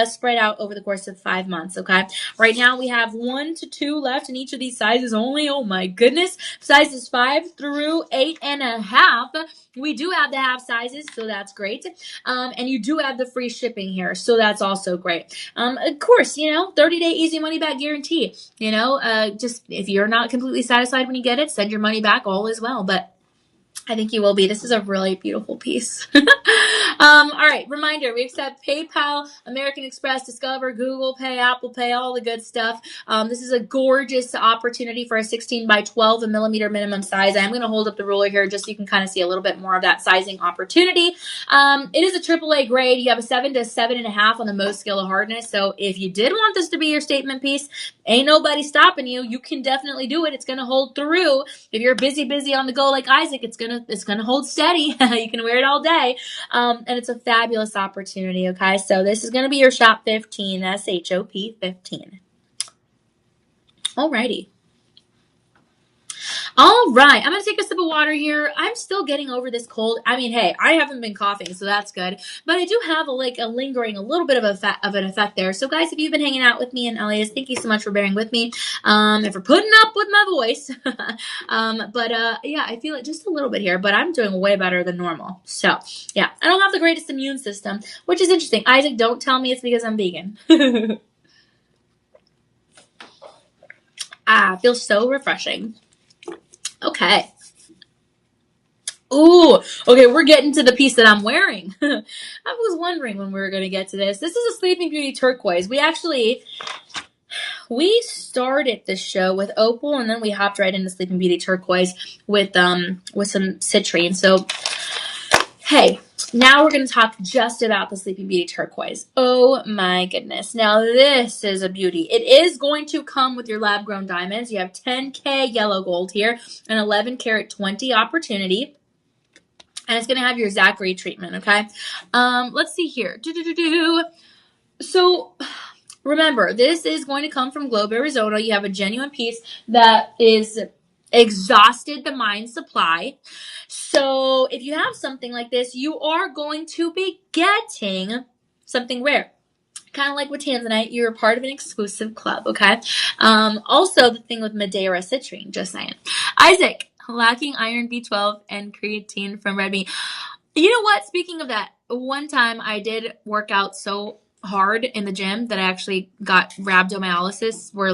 spread out over the course of 5 months. Okay. Right now we have 1 to 2 left in each of these sizes only. Oh my goodness. Sizes 5 through 8.5. We do have the half sizes, so that's great. And you do have the free shipping here, so that's also great. Of course, 30-day easy money back guarantee. Just if you're not completely satisfied when you get it, send your money back. All is well. But I think you will be. This is a really beautiful piece. All right. Reminder, we accept PayPal, American Express, Discover, Google Pay, Apple Pay, all the good stuff. This is a gorgeous opportunity for a 16 by 12 millimeter minimum size. I'm going to hold up the ruler here just so you can kind of see a little bit more of that sizing opportunity. It is a AAA grade. You have a 7 to 7.5 on the most scale of hardness. So if you did want this to be your statement piece, ain't nobody stopping you. You can definitely do it. It's going to hold through. If you're busy on the go like Isaac, it's gonna hold steady. You can wear it all day. And it's a fabulous opportunity. Okay, so this is gonna be your shop 15, SHOP 15. Alrighty. All right, I'm going to take a sip of water here. I'm still getting over this cold. I mean, hey, I haven't been coughing, so that's good. But I do have a lingering, a little bit of an effect there. So guys, if you've been hanging out with me and Elias, thank you so much for bearing with me, and for putting up with my voice. Yeah, I feel it just a little bit here, but I'm doing way better than normal. So yeah, I don't have the greatest immune system, which is interesting. Isaac, don't tell me it's because I'm vegan. Feels so refreshing. Okay. Ooh, okay, we're getting to the piece that I'm wearing. I was wondering when we were going to get to this. This is a Sleeping Beauty turquoise. We started the show with opal, and then we hopped right into Sleeping Beauty turquoise with some citrine. So, hey, now we're going to talk just about the Sleeping Beauty turquoise. Oh my goodness. Now this is a beauty. It is going to come with your lab grown diamonds. You have 10K yellow gold here, an 11 karat 20 opportunity. And it's going to have your Zachary treatment, okay? Let's see here. So remember, this is going to come from Globe, Arizona. You have a genuine piece that is exhausted the mine supply. So if you have something like this, you are going to be getting something rare. Kind of like with tanzanite, you're a part of an exclusive club, okay? Also, the thing with Madeira citrine, just saying. Isaac, lacking iron, B12, and creatine from red meat. You know what? Speaking of that, one time I did work out so hard in the gym that I actually got rhabdomyolysis, where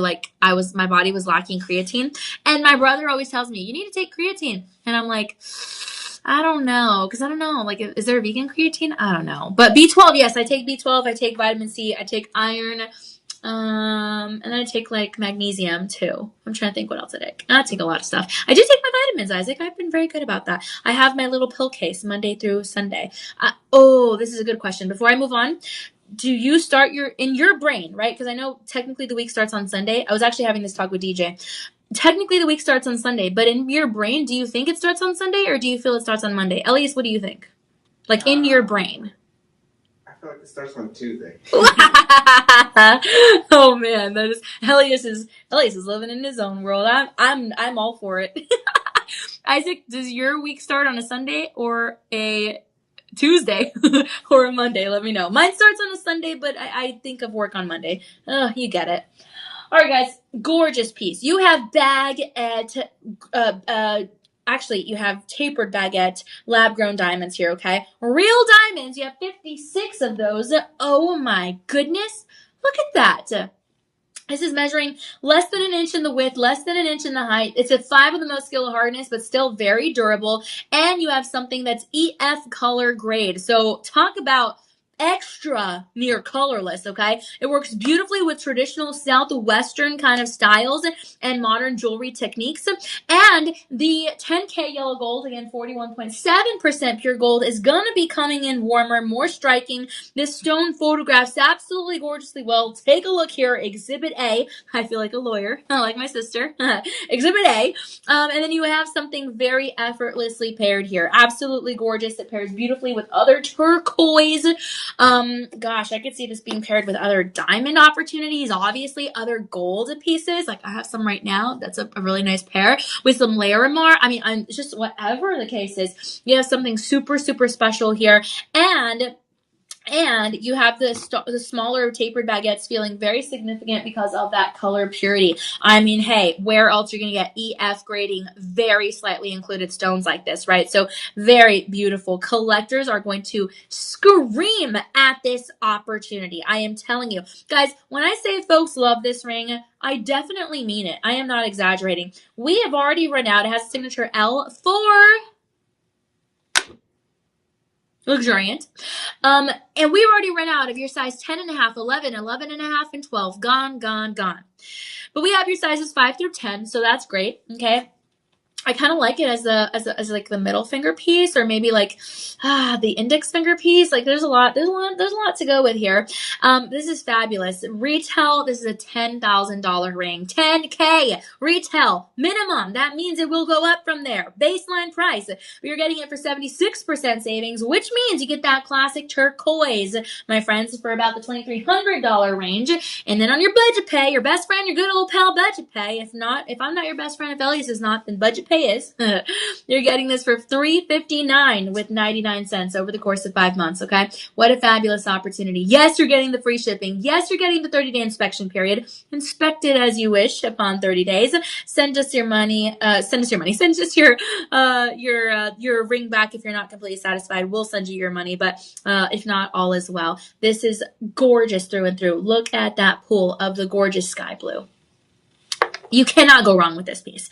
my body was lacking creatine. And my brother always tells me, you need to take creatine. And I'm like, I don't know, because I don't know. Is there a vegan creatine? I don't know. But B12, yes, I take B12. I take vitamin C. I take iron. And then I take magnesium too. I'm trying to think what else I take. I take a lot of stuff. I do take my vitamins, Isaac. I've been very good about that. I have my little pill case Monday through Sunday. This is a good question. Before I move on, do you start in your brain, right? Because I know technically the week starts on Sunday. I was actually having this talk with DJ. Technically the week starts on Sunday, but in your brain, do you think it starts on Sunday or do you feel it starts on Monday? Elias, what do you think? In your brain. I feel like it starts on Tuesday. Oh man, that is Elias is living in his own world. I'm all for it. Isaac, does your week start on a Sunday or a Tuesday or a Monday? Let me know. Mine starts on a Sunday, but I think of work on Monday. Oh, you get it. All right, guys, gorgeous piece. You have baguette, actually, you have tapered baguette lab-grown diamonds here, okay? Real diamonds, you have 56 of those. Oh my goodness, look at that. This is measuring less than an inch in the width, less than an inch in the height. It's a 5 of the most skill hardness, but still very durable. And you have something that's EF color grade. So talk about extra near colorless, okay? It works beautifully with traditional Southwestern kind of styles and modern jewelry techniques. And the 10K yellow gold, again, 41.7% pure gold, is gonna be coming in warmer, more striking. This stone photographs absolutely gorgeously well. Take a look here, Exhibit A. I feel like a lawyer, like my sister. Exhibit A. And then you have something very effortlessly paired here. Absolutely gorgeous. It pairs beautifully with other turquoise. Gosh, I could see this being paired with other diamond opportunities, obviously other gold pieces. Like I have some right now. That's a really nice pair with some Larimar. I mean, just whatever the case is, you have something super, super special here. And you have the smaller tapered baguettes feeling very significant because of that color purity. I mean, hey, where else are you going to get EF grading, very slightly included stones like this, right? So very beautiful. Collectors are going to scream at this opportunity. I am telling you. Guys, when I say folks love this ring, I definitely mean it. I am not exaggerating. We have already run out. It has signature L for luxuriant. And we've already run out of your size 10 and a half, 11, 11 and a half, and 12. Gone, gone, gone. But we have your sizes 5 through 10, so that's great. Okay. I kind of like it as like the middle finger piece, or maybe like the index finger piece. Like there's a lot to go with here. This is fabulous. Retail, this is a $10,000 ring. 10K retail minimum. That means it will go up from there. Baseline price. You're getting it for 76% savings, which means you get that classic turquoise, my friends, for about the $2,300 range. And then on your budget pay, your best friend, your good old pal budget pay. If I'm not your best friend, if Elias is not, then budget pay is. You're getting this for $359 with 99 cents over the course of 5 months. Okay, what a fabulous opportunity. Yes, you're getting the free shipping. Yes, you're getting the 30-day inspection period. Inspect it as you wish upon 30 days. Send us your money. Send us your ring back if you're not completely satisfied. We'll send you your money, but if not, all is well. This is gorgeous through and through. Look at that pool of the gorgeous sky blue. You cannot go wrong with this piece.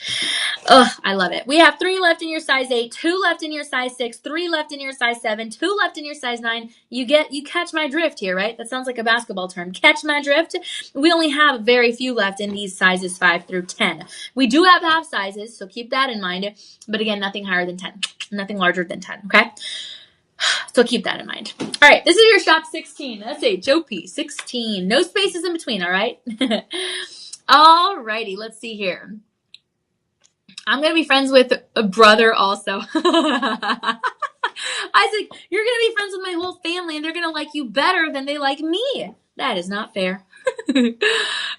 Ugh, I love it. We have 3 left in your size 8, 2 left in your size 6, 3 left in your size 7, 2 left in your size 9. You catch my drift here, right? That sounds like a basketball term. Catch my drift. We only have very few left in these sizes 5 through 10. We do have half sizes, so keep that in mind. But again, nothing higher than 10. Nothing larger than 10, okay? So keep that in mind. All right, this is your shop 16. That's a joke piece. 16. No spaces in between, all right? All righty, let's see here. I'm going to be friends with a brother also. Isaac, you're going to be friends with my whole family, and they're going to like you better than they like me. That is not fair.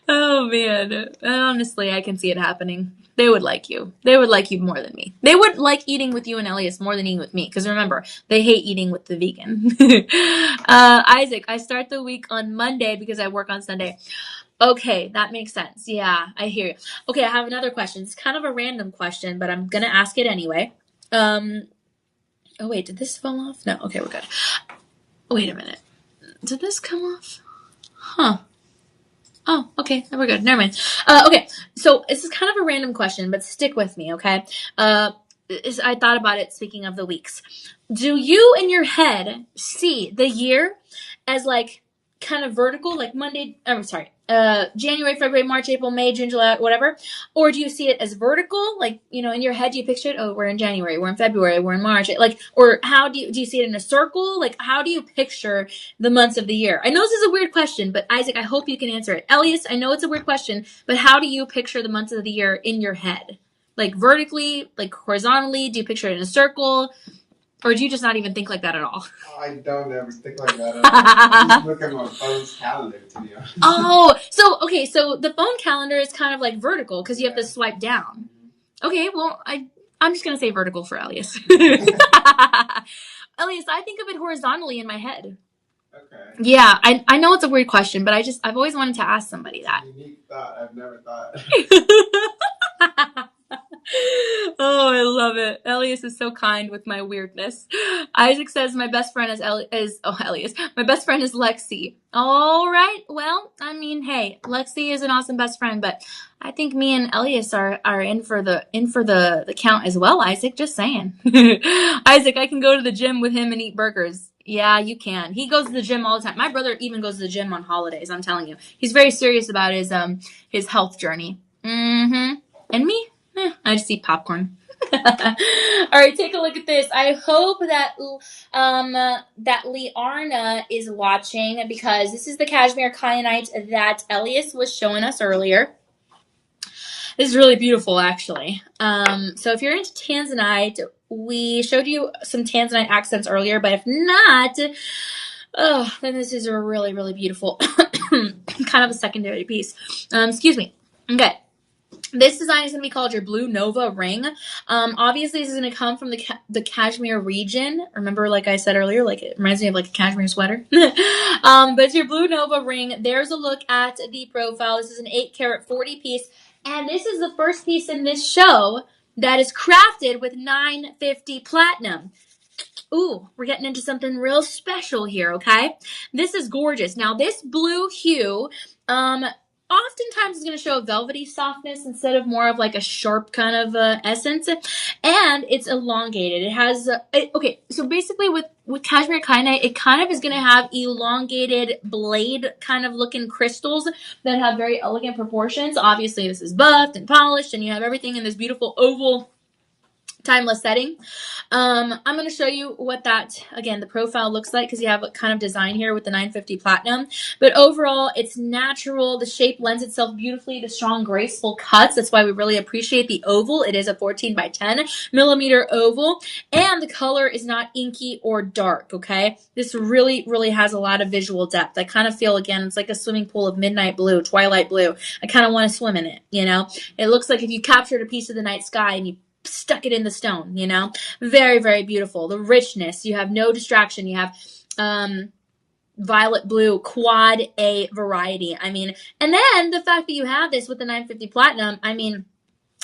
Oh, man. Honestly, I can see it happening. They would like you. They would like you more than me. They would like eating with you and Elias more than eating with me. Because remember, they hate eating with the vegan. Isaac, I start the week on Monday because I work on Sunday. Okay, that makes sense. Yeah, I hear you. Okay, I have another question. It's kind of a random question, but I'm going to ask it anyway. Oh, wait, did this fall off? No, okay, we're good. Wait a minute. Did this come off? Huh. Oh, okay, we're good. Never mind. Okay, so this is kind of a random question, but stick with me, okay? I thought about it speaking of the weeks. Do you in your head see the year as like kind of vertical, like January, February, March, April, May, June, July, whatever? Or do you see it as vertical? Like, in your head, you picture it, oh, we're in January, we're in February, we're in March. Like, or how do you see it in a circle? Like, how do you picture the months of the year? I know this is a weird question, but Isaac, I hope you can answer it. Elias, I know it's a weird question, but how do you picture the months of the year in your head? Like vertically, like horizontally? Do you picture it in a circle? Or do you just not even think like that at all? I don't ever think like that at all. I just look at my phone's calendar, to be honest. Oh, so the phone calendar is kind of like vertical because you have to swipe down. Okay, well, I'm just going to say vertical for Elias. Elias, I think of it horizontally in my head. Okay. Yeah, I know it's a weird question, but I've always wanted to ask somebody that. Unique thought. I've never thought. Oh, I love it. Elias is so kind with my weirdness. Isaac says my best friend Elias. My best friend is Lexi. All right. Well, I mean, hey, Lexi is an awesome best friend, but I think me and Elias are in for the count as well, Isaac. Just saying. Isaac, I can go to the gym with him and eat burgers. Yeah, you can. He goes to the gym all the time. My brother even goes to the gym on holidays. I'm telling you, he's very serious about his health journey. Mm-hmm. And me, I just eat popcorn. All right, take a look at this. I hope that that Liarna is watching, because this is the cashmere kyanite that Elias was showing us earlier. This is really beautiful, actually. So if you're into tanzanite, we showed you some tanzanite accents earlier, but if not, oh, then this is a really, really beautiful kind of a secondary piece. Excuse me. Okay. This design is going to be called your Blue Nova ring. Obviously, this is going to come from the Kashmir region. Remember, like I said earlier, like it reminds me of like a cashmere sweater. But it's your Blue Nova ring. There's a look at the profile. This is an 8-carat 40 piece. And this is the first piece in this show that is crafted with 950 platinum. Ooh, we're getting into something real special here, okay? This is gorgeous. Now, this blue hue, oftentimes is going to show a velvety softness instead of more of like a sharp kind of essence, and it's elongated. It has okay, so basically with cashmere kyanite, it kind of is going to have elongated blade kind of looking crystals that have very elegant proportions. Obviously, this is buffed and polished, and you have everything in this beautiful oval timeless setting. I'm going to show you what that, again, the profile looks like, because you have a kind of design here with the 950 platinum. But overall, it's natural. The shape lends itself beautifully to strong, graceful cuts. That's why we really appreciate the oval. It is a 14 by 10 millimeter oval, and the color is not inky or dark, okay? This really, really has a lot of visual depth. I kind of feel, again, it's like a swimming pool of midnight blue, twilight blue. I kind of want to swim in it, you know? It looks like if you captured a piece of the night sky and you stuck it in the stone, you know? Very, very beautiful. The richness, you have no distraction. You have violet blue quad A variety. I mean, and then the fact that you have this with the 950 platinum, I mean,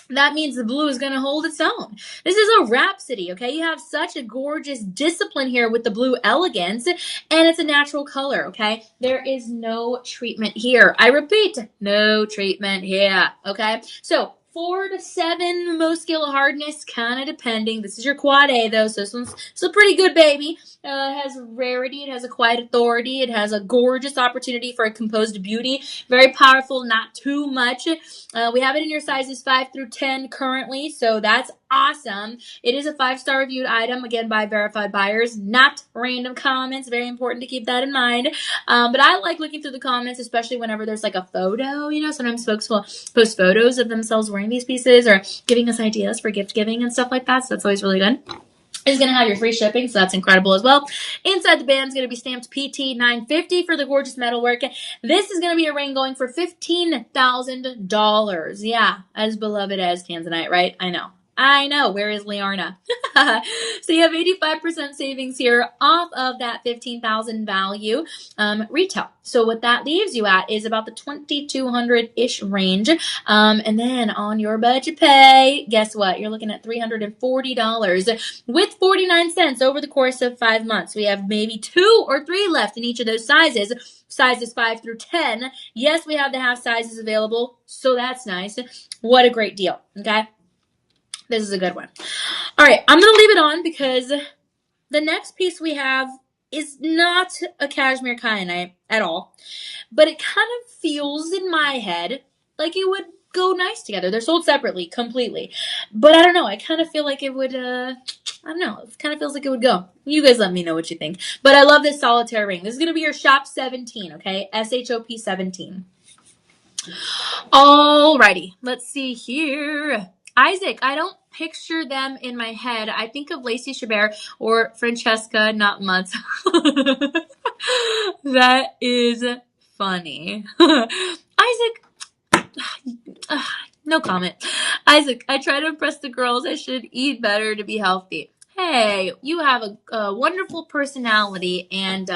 that means the blue is going to hold its own. This is a rhapsody, okay? You have such a gorgeous discipline here with the blue elegance, and it's a natural color, okay? There is no treatment here. I repeat, no treatment here, okay? So 4 to 7 most scale of hardness, kind of depending. This is your quad A, though, so this one's a pretty good baby. It has rarity. It has a quiet authority. It has a gorgeous opportunity for a composed beauty. Very powerful, not too much. We have it in your sizes 5 through 10 currently, so that's awesome. It is a 5-star reviewed item, again, by verified buyers, not random comments. Very important to keep that in mind. But I like looking through the comments, especially whenever there's like a photo. You know, sometimes folks will post photos of themselves wearing these pieces or giving us ideas for gift giving and stuff like that, so that's always really good. It's going to have your free shipping, so that's incredible as well. Inside the band is going to be stamped PT 950 for the gorgeous metalwork. This is going to be a ring going for $15,000. Yeah, as beloved as Tanzanite, right? I know. Where is Liarna? So you have 85% savings here off of that $15,000 value retail. So what that leaves you at is about the $2,200-ish range. And then on your budget pay, guess what? You're looking at $340 with 49 cents over the course of 5 months. We have maybe 2 or 3 left in each of those sizes. Sizes 5 through 10. Yes, we have the half sizes available, so that's nice. What a great deal, okay? This is a good one. All right, I'm going to leave it on because the next piece we have is not a cashmere kyanite at all, but it kind of feels in my head like it would go nice together. They're sold separately, completely. But I don't know. I kind of feel like it would, I don't know. It kind of feels like it would go. You guys let me know what you think. But I love this solitaire ring. This is going to be your shop 17, okay? SHOP 17. Alrighty, let's see here. Isaac, I don't picture them in my head. I think of Lacey Chabert or Francesca, not Mutz. That is funny. Isaac, no comment. Isaac, I try to impress the girls. I should eat better to be healthy. Hey, you have a wonderful personality and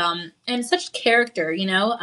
such character, you know.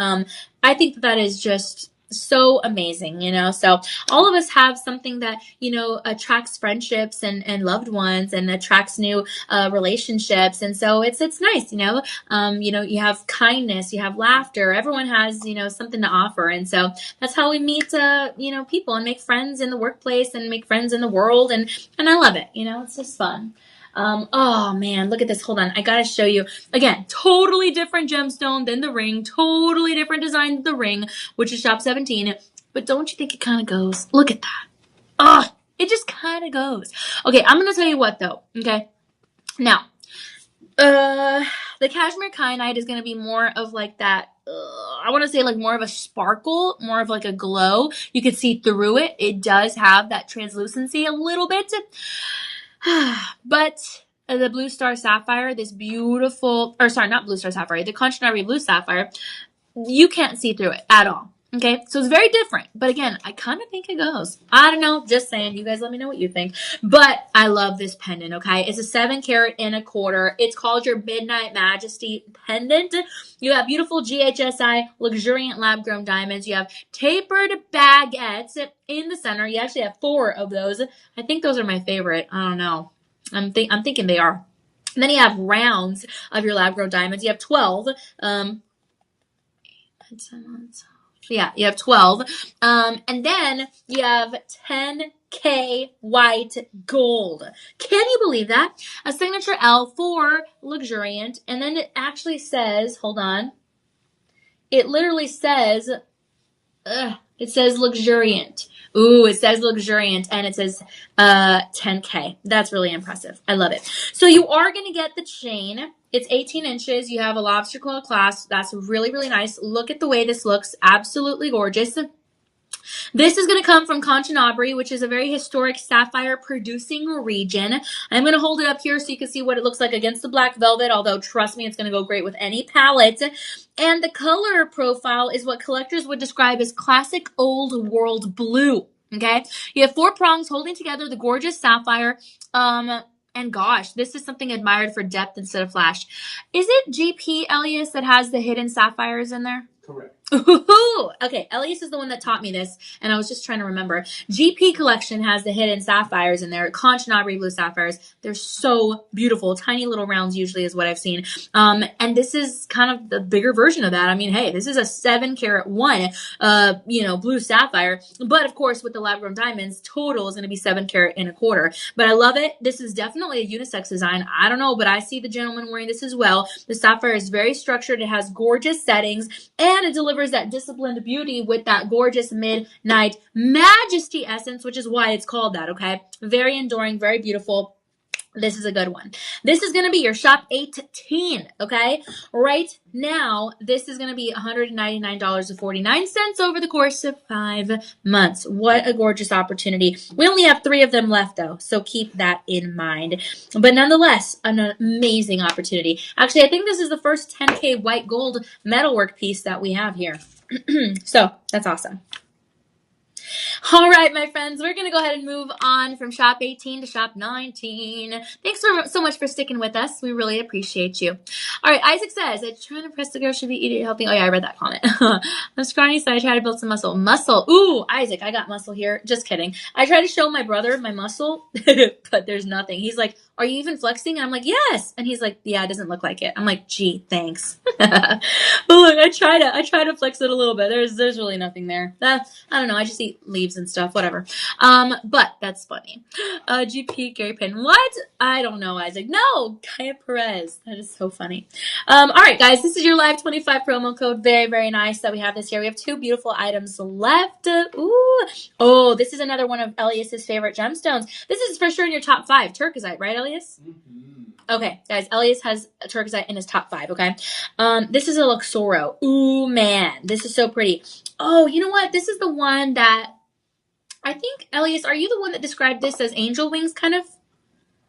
I think that is just so amazing, you know. So all of us have something that, you know, attracts friendships and loved ones and attracts new relationships. And so it's nice, you know. You have kindness, you have laughter. Everyone has, you know, something to offer. And so that's how we meet, people and make friends in the workplace and make friends in the world. And I love it. You know, it's just fun. Oh man, look at this. Hold on. I gotta show you. Again, totally different gemstone than the ring. Totally different design than the ring, which is shop 17. But don't you think it kind of goes? Look at that. It just kind of goes. Okay, I'm gonna tell you what though. Okay, now, the cashmere kyanite is gonna be more of like that. I want to say like more of a sparkle, more of like a glow. You can see through it. It does have that translucency a little bit, but the blue star sapphire, this beautiful, or sorry, not blue star sapphire, the Kanchanabri blue sapphire, you can't see through it at all. Okay, so it's very different. But again, I kind of think it goes. I don't know, just saying. You guys let me know what you think. But I love this pendant, okay? It's a 7 carat and a quarter. It's called your Midnight Majesty pendant. You have beautiful GHSI, luxuriant lab grown diamonds. You have tapered baguettes in the center. You actually have 4 of those. I think those are my favorite. I don't know. I'm thinking they are. And then you have rounds of your lab grown diamonds. You have 12. Yeah, you have 12. And then you have 10K white gold. Can you believe that? A signature L for luxuriant. And then it actually says, hold on. It literally says, it says luxuriant. Ooh, it says luxuriant and it says 10K. That's really impressive. I love it. So you are going to get the chain. It's 18 inches. You have a lobster claw clasp. That's really, really nice. Look at the way this looks. Absolutely gorgeous. This is going to come from Kanchanabri, which is a very historic sapphire producing region. I'm going to hold it up here so you can see what it looks like against the black velvet, although trust me, it's going to go great with any palette. And the color profile is what collectors would describe as classic old world blue. Okay, you have 4 prongs holding together the gorgeous sapphire. And gosh, this is something admired for depth instead of flash. Is it GP Elias that has the hidden sapphires in there? Correct. Ooh, okay, Elias is the one that taught me this, and I was just trying to remember. GP Collection has the hidden sapphires in there, Kanchanabri blue sapphires. They're so beautiful. Tiny little rounds usually is what I've seen. And this is kind of the bigger version of that. I mean, hey, this is a 7 carat one, blue sapphire. But of course, with the lab grown diamonds, total is going to be 7 carat and a quarter. But I love it. This is definitely a unisex design. I don't know, but I see the gentleman wearing this as well. The sapphire is very structured. It has gorgeous settings, and it delivers that disciplined beauty with that gorgeous midnight majesty essence, which is why it's called that, okay? Very enduring, very beautiful. This is a good one. This is going to be your shop 18, okay? Right now, this is going to be $199.49 over the course of 5 months. What a gorgeous opportunity. We only have 3 of them left, though, so keep that in mind. But nonetheless, an amazing opportunity. Actually, I think this is the first 10K white gold metalwork piece that we have here. So, that's awesome. All right, my friends, we're going to go ahead and move on from shop 18 to shop 19. Thanks so much for sticking with us. We really appreciate you. All right, Isaac says, I'm trying to impress the girl should be eating healthy. Oh, yeah, I read that comment. I'm scrawny, so I try to build some muscle. Muscle. Ooh, Isaac, I got muscle here. Just kidding. I try to show my brother my muscle, but there's nothing. He's like, are you even flexing? And I'm like, yes. And he's like, yeah, it doesn't look like it. I'm like, gee, thanks. But look, I try to flex it a little bit. There's really nothing there. I don't know. I just eat leaves and stuff, whatever. But that's funny. GP Gary Payne. What? I don't know, Isaac. No, Kaya Perez. That is so funny. All right, guys, this is your live 25 promo code. Very, very nice that we have this here. We have 2 beautiful items left. Ooh. Oh, this is another one of Elias's favorite gemstones. This is for sure in your top 5. Turquoisite, right, Elias? Mm-hmm. Okay, guys, Elias has a turquoisite in his top 5, okay? This is a Luxoro. Ooh, man, this is so pretty. Oh, you know what? This is the one that I think, Elias, are you the one that described this as angel wings, kind of?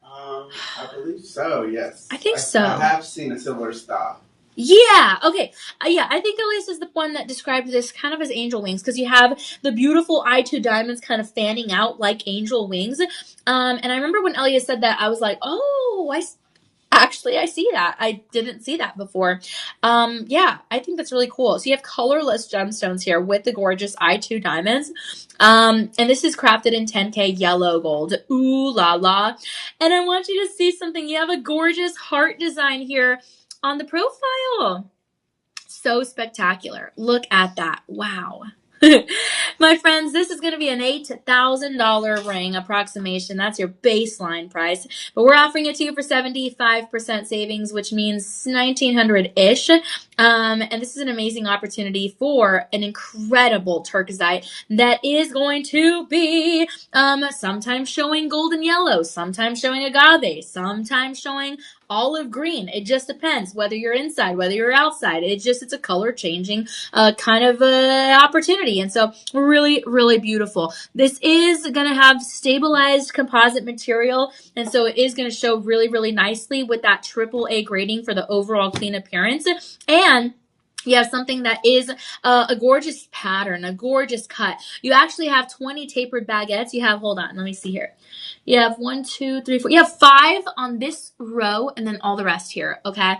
I believe so, yes. I think so. I have seen a similar style. Yeah, okay. Yeah, I think Elias is the one that described this kind of as angel wings, because you have the beautiful I2 diamonds kind of fanning out like angel wings. And I remember when Elias said that, I was like, oh, I see that. I didn't see that before. Yeah, I think that's really cool. So you have colorless gemstones here with the gorgeous I2 diamonds. And this is crafted in 10K yellow gold. Ooh la la. And I want you to see something. You have a gorgeous heart design here on the profile. So spectacular. Look at that. Wow. My friends, this is going to be an $8,000 ring approximation. That's your baseline price. But we're offering it to you for 75% savings, which means 1900-ish. And this is an amazing opportunity for an incredible turquoisite that is going to be sometimes showing golden yellow, sometimes showing agave, sometimes showing olive green. It just depends whether you're inside, whether you're outside. It's a color changing kind of opportunity. And so really, really beautiful. This is going to have stabilized composite material. And so it is going to show really, really nicely with that AAA grading for the overall clean appearance. And you have something that is a gorgeous pattern, a gorgeous cut. You actually have 20 tapered baguettes. You have, hold on, let me see here. You have 1, 2, 3, 4. You have 5 on this row and then all the rest here, okay?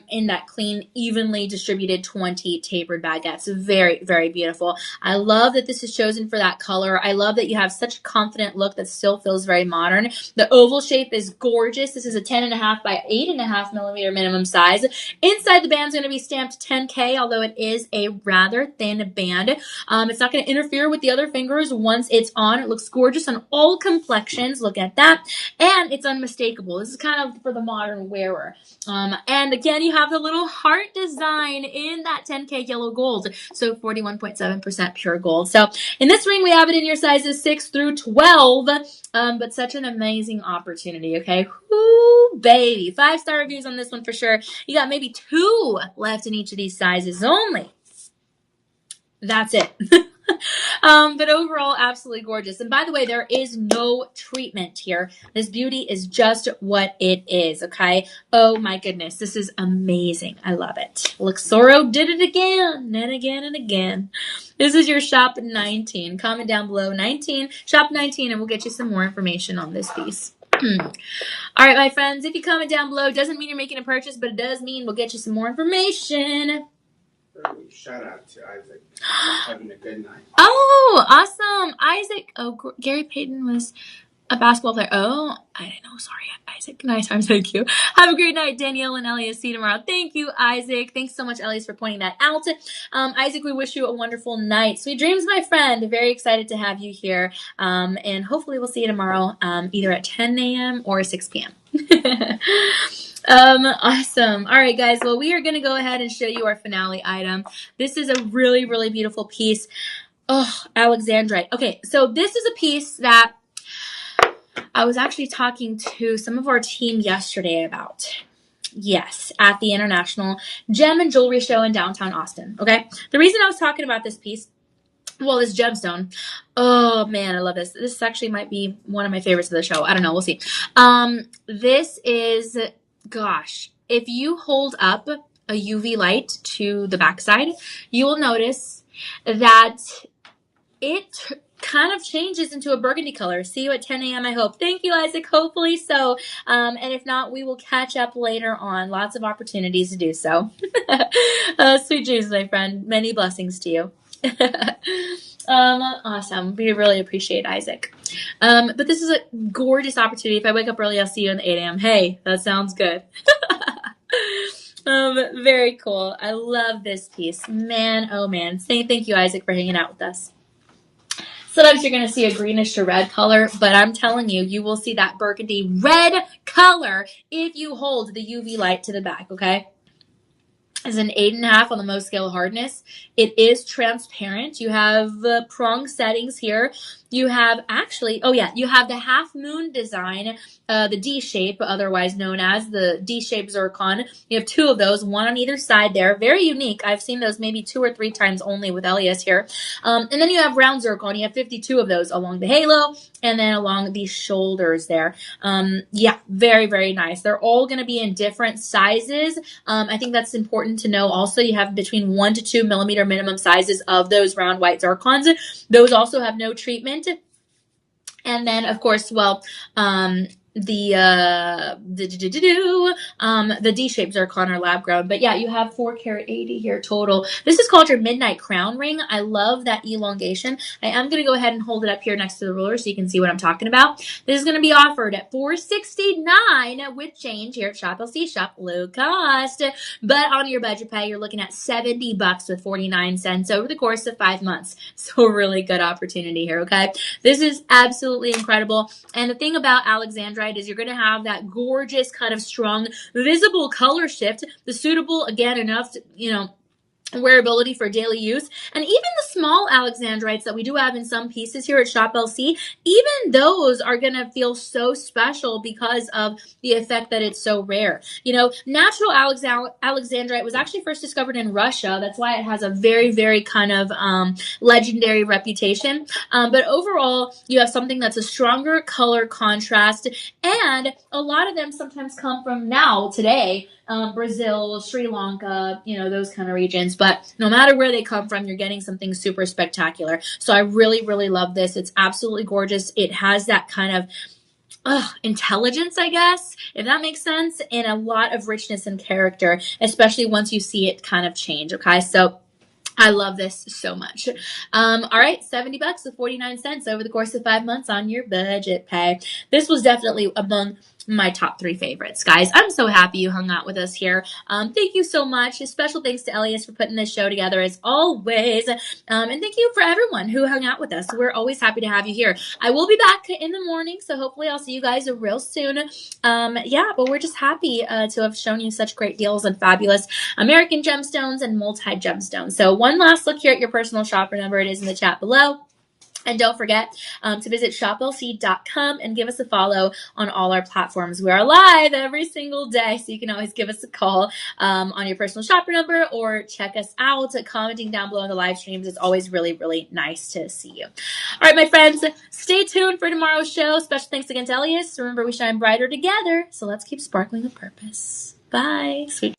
In that clean, evenly distributed 20 tapered baguettes. Very, very beautiful. I love that this is chosen for that color. I love that you have such a confident look that still feels very modern. The oval shape is gorgeous. This is a 10.5 by 8.5 millimeter minimum size. Inside the band is going to be stamped 10K, although it is a rather thin band. It's not going to interfere with the other fingers once it's on. It looks gorgeous on all complexions. Look at that. And it's unmistakable. This is kind of for the modern wearer. And again, you have the little heart design in that 10K yellow gold. So 41.7% pure gold. So in this ring, we have it in your sizes 6 through 12. But such an amazing opportunity, okay? Woo, baby. 5-star reviews on this one for sure. You got maybe 2 left in each of these sizes only. That's it. But overall, absolutely gorgeous. And by the way, there is no treatment here. This beauty is just what it is, okay? Oh my goodness, this is amazing. I love it. Luxoro did it again and again and again. This is your Shop 19. Comment down below 19, Shop 19, and we'll get you some more information on this piece. All right, my friends, if you comment down below, it doesn't mean you're making a purchase, but it does mean we'll get you some more information. Shout out to Isaac. Having a good night. Oh, awesome. Isaac. Oh, Gary Payton was a basketball player. Oh, I didn't know. Sorry, Isaac. Nice. Thank you. Have a great night, Danielle and Elias. See you tomorrow. Thank you, Isaac. Thanks so much, Elias, for pointing that out. Isaac, we wish you a wonderful night. Sweet dreams, my friend. Very excited to have you here. And hopefully we'll see you tomorrow, either at 10 a.m. or 6 p.m. Awesome. All right, guys. Well, we are going to go ahead and show you our finale item. This is a really, really beautiful piece. Oh, Alexandrite. Okay, so this is a piece that I was actually talking to some of our team yesterday about. Yes, at the International Gem and Jewelry Show in downtown Austin. Okay, the reason I was talking about this piece, well, this gemstone. Oh man, I love this. This actually might be one of my favorites of the show. I don't know. We'll see. This is, gosh, if you hold up a UV light to the backside, you will notice that it kind of changes into a burgundy color. See you at 10 a.m. I hope. Thank you, Isaac. Hopefully so. And if not, we will catch up later on. Lots of opportunities to do so. Sweet dreams, my friend. Many blessings to you. Awesome. We really appreciate Isaac. But this is a gorgeous opportunity. If I wake up early, I'll see you in the 8 a.m. Hey, that sounds good. Very cool. I love this piece. Man, oh man. Thank you, Isaac, for hanging out with us. Sometimes you're going to see a greenish to red color, but I'm telling you, you will see that burgundy red color if you hold the UV light to the back, okay? Is an 8.5 on the Mohs scale of hardness. It is transparent. You have prong settings here. You have actually, oh yeah, you have the half moon design, the D shape, otherwise known as the D shape zircon. You have 2 of those, one on either side there. Very unique. I've seen those maybe 2 or 3 times only with Elias here. And then you have round zircon. You have 52 of those along the halo and then along the shoulders there. Yeah, very, very nice. They're all going to be in different sizes. I think that's important to know. Also, you have between 1 to 2 millimeter minimum sizes of those round white zircons. Those also have no treatment. And then, of course, well, the D-shaped zircon or lab grown. But yeah, you have 4 carat 80 here total. This is called your midnight crown ring. I love that elongation. I am going to go ahead and hold it up here next to the ruler so you can see what I'm talking about. This is going to be offered at $469 with change here at Shop LC. Shop low cost. But on your budget pay, you're looking at $70 with 49 cents over the course of 5 months. So a really good opportunity here, okay? This is absolutely incredible. And the thing about Alexandrite is you're going to have that gorgeous kind of strong visible color shift, the suitable, again, enough to, wearability for daily use. And even the small alexandrites that we do have in some pieces here at Shop LC, even those are going to feel so special because of the effect that it's so rare. Natural alexandrite was actually first discovered in Russia. That's why it has a very, very kind of legendary reputation. But overall, you have something that's a stronger color contrast, and a lot of them sometimes come from today, Brazil, Sri Lanka, those kind of regions. But no matter where they come from, you're getting something super spectacular. So I really, really love this. It's absolutely gorgeous. It has that kind of intelligence, I guess, if that makes sense, and a lot of richness and character, especially once you see it kind of change. Okay, so I love this so much. All right, $70 with 49 cents over the course of 5 months on your budget pay. This was definitely among my top 3 favorites, guys. I'm so happy you hung out with us here. Thank you so much. A special thanks to Elias for putting this show together as always. And thank you for everyone who hung out with us. We're always happy to have you here. I will be back in the morning, so hopefully I'll see you guys real soon. But we're just happy to have shown you such great deals on fabulous American gemstones and multi-gemstones. So one last look here at your personal shopper number. It is in the chat below. And don't forget to visit shoplc.com and give us a follow on all our platforms. We are live every single day, so you can always give us a call on your personal shopper number or check us out. Commenting down below in the live streams. It's always really, really nice to see you. All right, my friends, stay tuned for tomorrow's show. Special thanks again to Elias. Remember, we shine brighter together, so let's keep sparkling with purpose. Bye. Sweet.